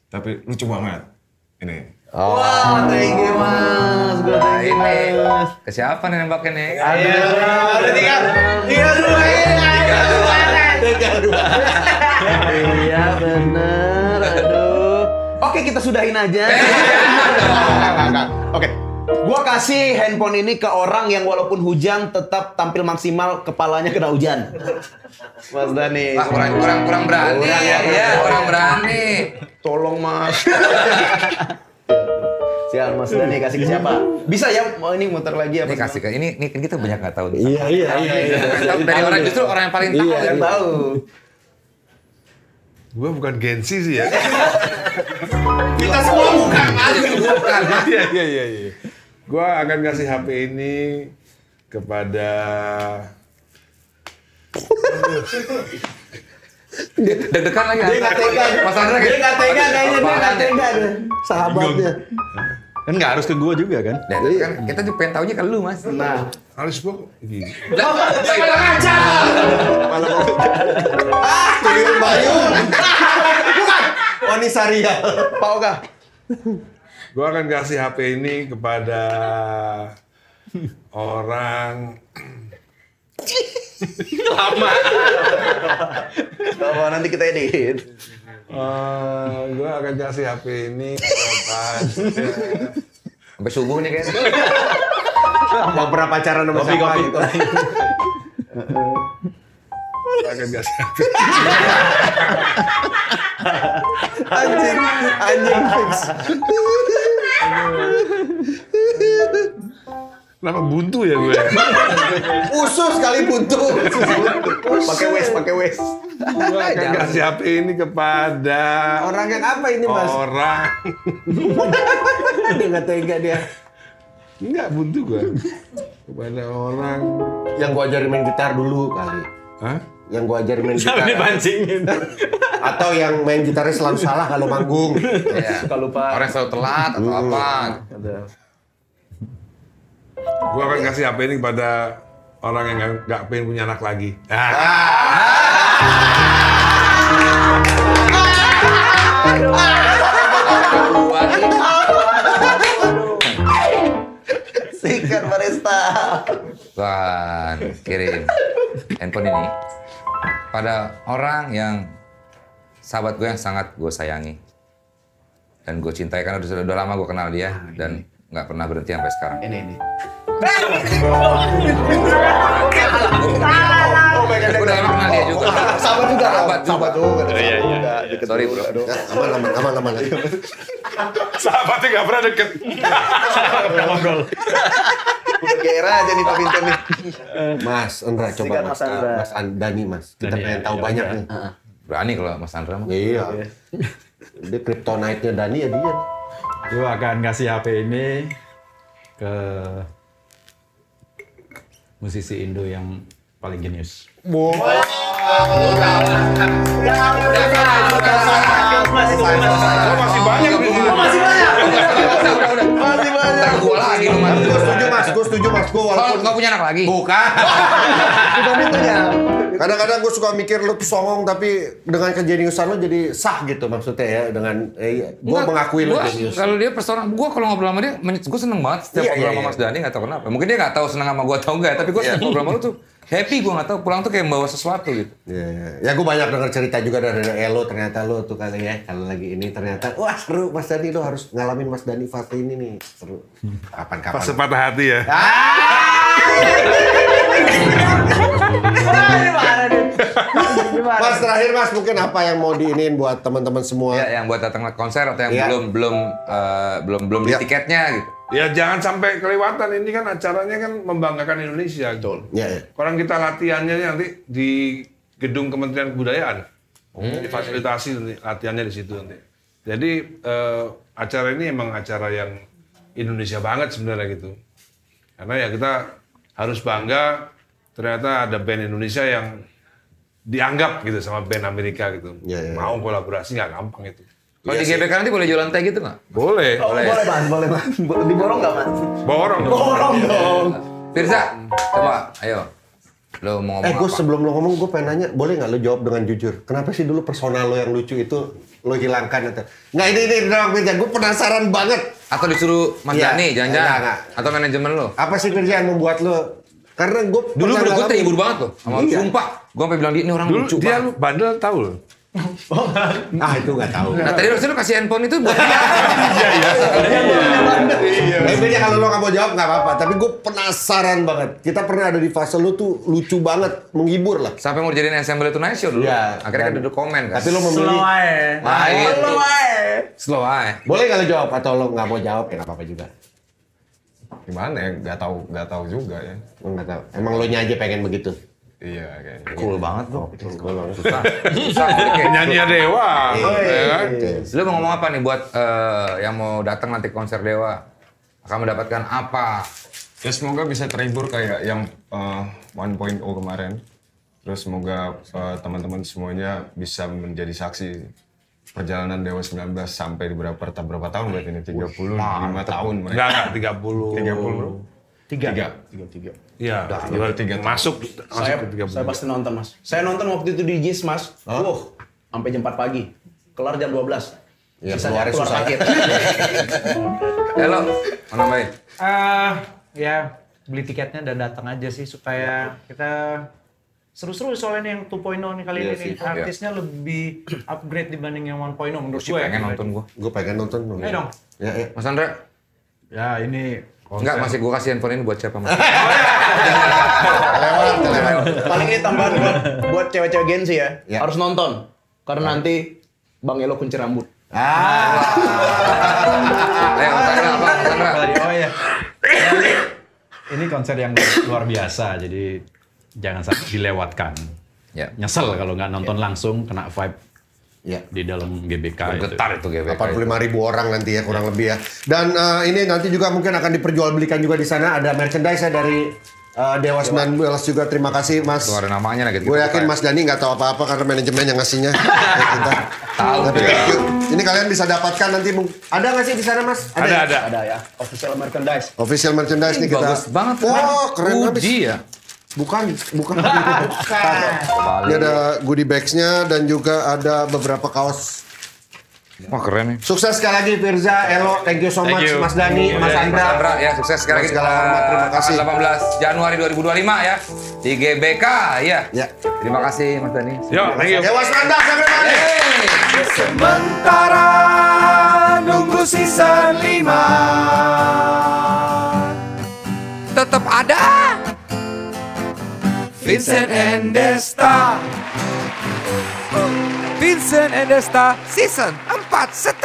tapi lucu banget. Ini. Wah, thank you Mas. Gue Nah, thank you ini Mas. ke siapa nih nembaknya nih? Udah tinggal dua Iya bener, aduh. Oke, kita sudahin aja. Enggak. Oke. Gua kasih handphone ini ke orang yang walaupun hujan tetap tampil maksimal, kepalanya kena hujan. Mas Dani. Wah, kurang berani. Iya, kurang berani. Tolong Mas. Sial, Mas Dani kasih ke siapa? Bisa ya? Mau ini muter lagi apa? Ini kasih ke ini kan kita banyak nggak tahu. Iya. Dari orang justru orang yang paling tahu. Yang tahu. Gue bukan Gen Z sih ya. Kita semua bukan. Bukan. Iya. Gue akan kasih HP ini kepada Deg-degan lagi. Dia nggak tega. Mas Andra Dia nggak tega kayaknya, dia nggak Apaan ya? tega deh. Sahabatnya. Kan nggak harus ke gua juga kan? Kan kita juga pengen taunya ke lu, Mas. Nah, Alis gue gini. Tuyul Bayun. Bukan. Oni Saria. Pak Oka. Gue akan kasih HP ini kepada orang Coba nanti kita edit. Gue akan kasih HP ini kepada Sampai subuh nih kayaknya. Mau pernah pacaran sama siapa gitu. gue akan kasih HP. Anjing fix. Kenapa buntu ya gue? Usus kali buntu. Pakai wes. Gue akan kasih HP ini kepada Orang yang apa ini, Mas? orang. Dia nggak tega dia. Enggak buntu gue. Kepada orang. Yang gua ajarin main gitar dulu kali. Hah? Yang gua ajarin main gitar. Sampai dipancingin. Atau yang main gitarnya selalu salah kalau manggung. Iya. Suka lupa. Orang selalu telat atau apa. Gue akan kasih HP ini kepada orang yang nggak pengen punya anak lagi. Sikat barista. Tuhan, kirim handphone ini pada orang yang sahabat gue yang sangat gue sayangi dan gue cintai karena udah lama gue kenal dia dan nggak pernah berhenti sampai sekarang. Ini. Gue udah lama kenal dia juga. Sahabat juga. Sahabat juga. Iya. Sorry bro. Aman. Sahabatnya nggak pernah deket. Ngobrol. Udah kira aja nih Pak Pinten nih. Mas Andra coba Sikat Mas. Mas Andra. Mas Dani Mas. Kita Dani, pengen ya, tahu iya, banyak iya. nih. Berani kalau Mas Andra mah. Iya. Dia kryptonite-nya Dani ya dia. Gue akan kasih HP ini ke musisi Indo yang paling jenius. Lo masih banyak di sini. Ntar gue lagi lu Mas. Gue setuju mas. Gue Kalau walaupun nggak punya anak lagi. bukan. Kadang-kadang gue suka mikir lu tuh songong tapi dengan kejeniusan lu jadi sah gitu maksudnya ya dengan gue Enggak, mengakui lu gua- jenius. Kalau dia personal, gue kalau ngobrol sama dia, gue seneng banget setiap Iya, ngobrol iya, sama iya. Mas Dani, nggak tahu kenapa. Mungkin dia nggak tahu seneng sama gue atau enggak, tapi gue setiap ngobrol sama lu tuh happy, gue nggak tahu. Pulang tuh kayak membawa sesuatu gitu. Ya gue banyak dengar cerita juga dari Elo ternyata lu tuh kali ya kalau lagi ini ternyata wah seru Mas Dani lu harus ngalamin Mas Dani fase ini nih seru. Kapan-kapan. Pas patah hati ya. Mas terakhir Mas mungkin apa yang mau diinin buat teman-teman semua? Ya, yang buat datang ke konser atau yang Iya. belum beli Iya. tiketnya gitu. Ya jangan sampai kelewatan, ini kan acaranya kan membanggakan Indonesia. Betul. Ya, ya. Orang kita latihannya nanti di gedung Kementerian Kebudayaan. Difasilitasi nanti latihannya di situ nanti. Jadi acara ini emang acara yang Indonesia banget sebenarnya gitu. Karena ya kita harus bangga ternyata ada band Indonesia yang dianggap gitu sama band Amerika gitu. Ya, ya. Mau kolaborasi nggak gampang itu. Kalau di GBK nanti boleh jualan teh gitu nggak? Boleh. Boleh Mas. Diborong nggak Mas? Borong. Borong dong. Firza, coba, ayo. Lo mau ngomong Gue apa? sebelum lo ngomong gue pengen nanya, boleh nggak lo jawab dengan jujur? Kenapa sih dulu personal lo yang lucu itu lo hilangkan atau? Nggak ini doang Firza, gue penasaran banget. Atau disuruh Mas Iya. Dani, jangan-jangan? Enggak. Atau manajemen lo? Apa sih Firza yang membuat lo? Karena gue Dulu gue terhibur banget loh. Sama Iya. sumpah. Gue sampai bilang dia, ini orang Dulu lucu dia banget. bandel tahu loh. Ah itu nggak tahu. Nah tadi harusnya lo kasih handphone itu buat dia. Firza kalau lo nggak mau jawab nggak apa-apa. Tapi gue penasaran banget. Kita pernah ada di fase lo tuh lucu banget, menghibur lah. Sampai mau jadiin ensemble Tonight Show dulu. Iya. Akhirnya kan duduk komen kan. Tapi lo memilih. Slow aja. Nah, gitu. Slow aja. Boleh nggak lo jawab atau lo nggak mau jawab ya nggak apa-apa juga. Gimana ya? Nggak tahu juga ya. Lo nggak tahu. Emang lo nya aja pengen begitu. Iya kayaknya. Cool banget bro. Susah. Penyanyi Dewa. ya kan? Lu mau ngomong apa nih buat yang mau datang nanti konser Dewa? Akan mendapatkan apa? Ya semoga bisa terhibur kayak yang 1.0 kemarin. Terus semoga teman-teman semuanya bisa menjadi saksi perjalanan Dewa 19 sampai di berapa tahun berarti ini? 35 tahun mereka. Enggak 30. 30 bro. Tiga. Iya, Udah 3 tahun. masuk Saya ke 30. pasti nonton mas. Saya nonton waktu itu di JIS mas. Sampai jam 4 pagi. Kelar jam 12. Ya, Sisanya keluarnya keluar susah. sakit. Halo, mau nambahin? Ya beli tiketnya dan datang aja sih supaya kita seru-seru soalnya yang 2.0 nih kali ini nih. Artisnya lebih upgrade dibanding yang 1.0 menurut gue. Pengen nonton gue. Gue pengen nonton. Ayo dong. Ya. Mas Andra? Ya ini Enggak, masih gue kasih handphone ini buat siapa mas? Lewat. Paling ini tambahan buat cewek-cewek Gen Z ya. Ya. Harus nonton. Karena nanti Bang Elo kunci rambut. Ayo Mas Andra, apa Mas Andra? Oh ya. Ini konser yang luar biasa, jadi jangan sampai dilewatkan. Ya. Nyesel kalau nggak nonton langsung, kena vibe Ya. di dalam GBK itu. Getar itu GBK. 85.000 orang nanti ya kurang lebih ya. Dan ini nanti juga mungkin akan diperjualbelikan juga di sana. Ada merchandise ya dari Dewa 19 juga. Terima kasih Mas. Tuh ada namanya lagi. Gue yakin Mas Dani nggak tahu apa-apa karena manajemen yang ngasihnya. Ya, kita. Tahu. Tapi thank you. Ini kalian bisa dapatkan nanti. Ada nggak sih di sana Mas? Ya? Ada ya, official merchandise. Official merchandise nih kita. Bagus banget. Wah, keren habis. Uji ya. Bukan. Ini ada goodie bags-nya dan juga ada beberapa kaos. Wah keren nih. Sukses sekali lagi Firza, Elo, thank you so much you. Mas Dani, Mas Mas Andra. Andra ya sukses sekali lagi. Segala hormat, terima kasih. 18 Januari 2025 ya di GBK ya. Ya. Terima kasih Mas Dani. Yo, thank you. Dewa 19 everybody. Sementara nunggu season 5 tetap ada Vincent and Desta. Vincent and Desta season 4 setia.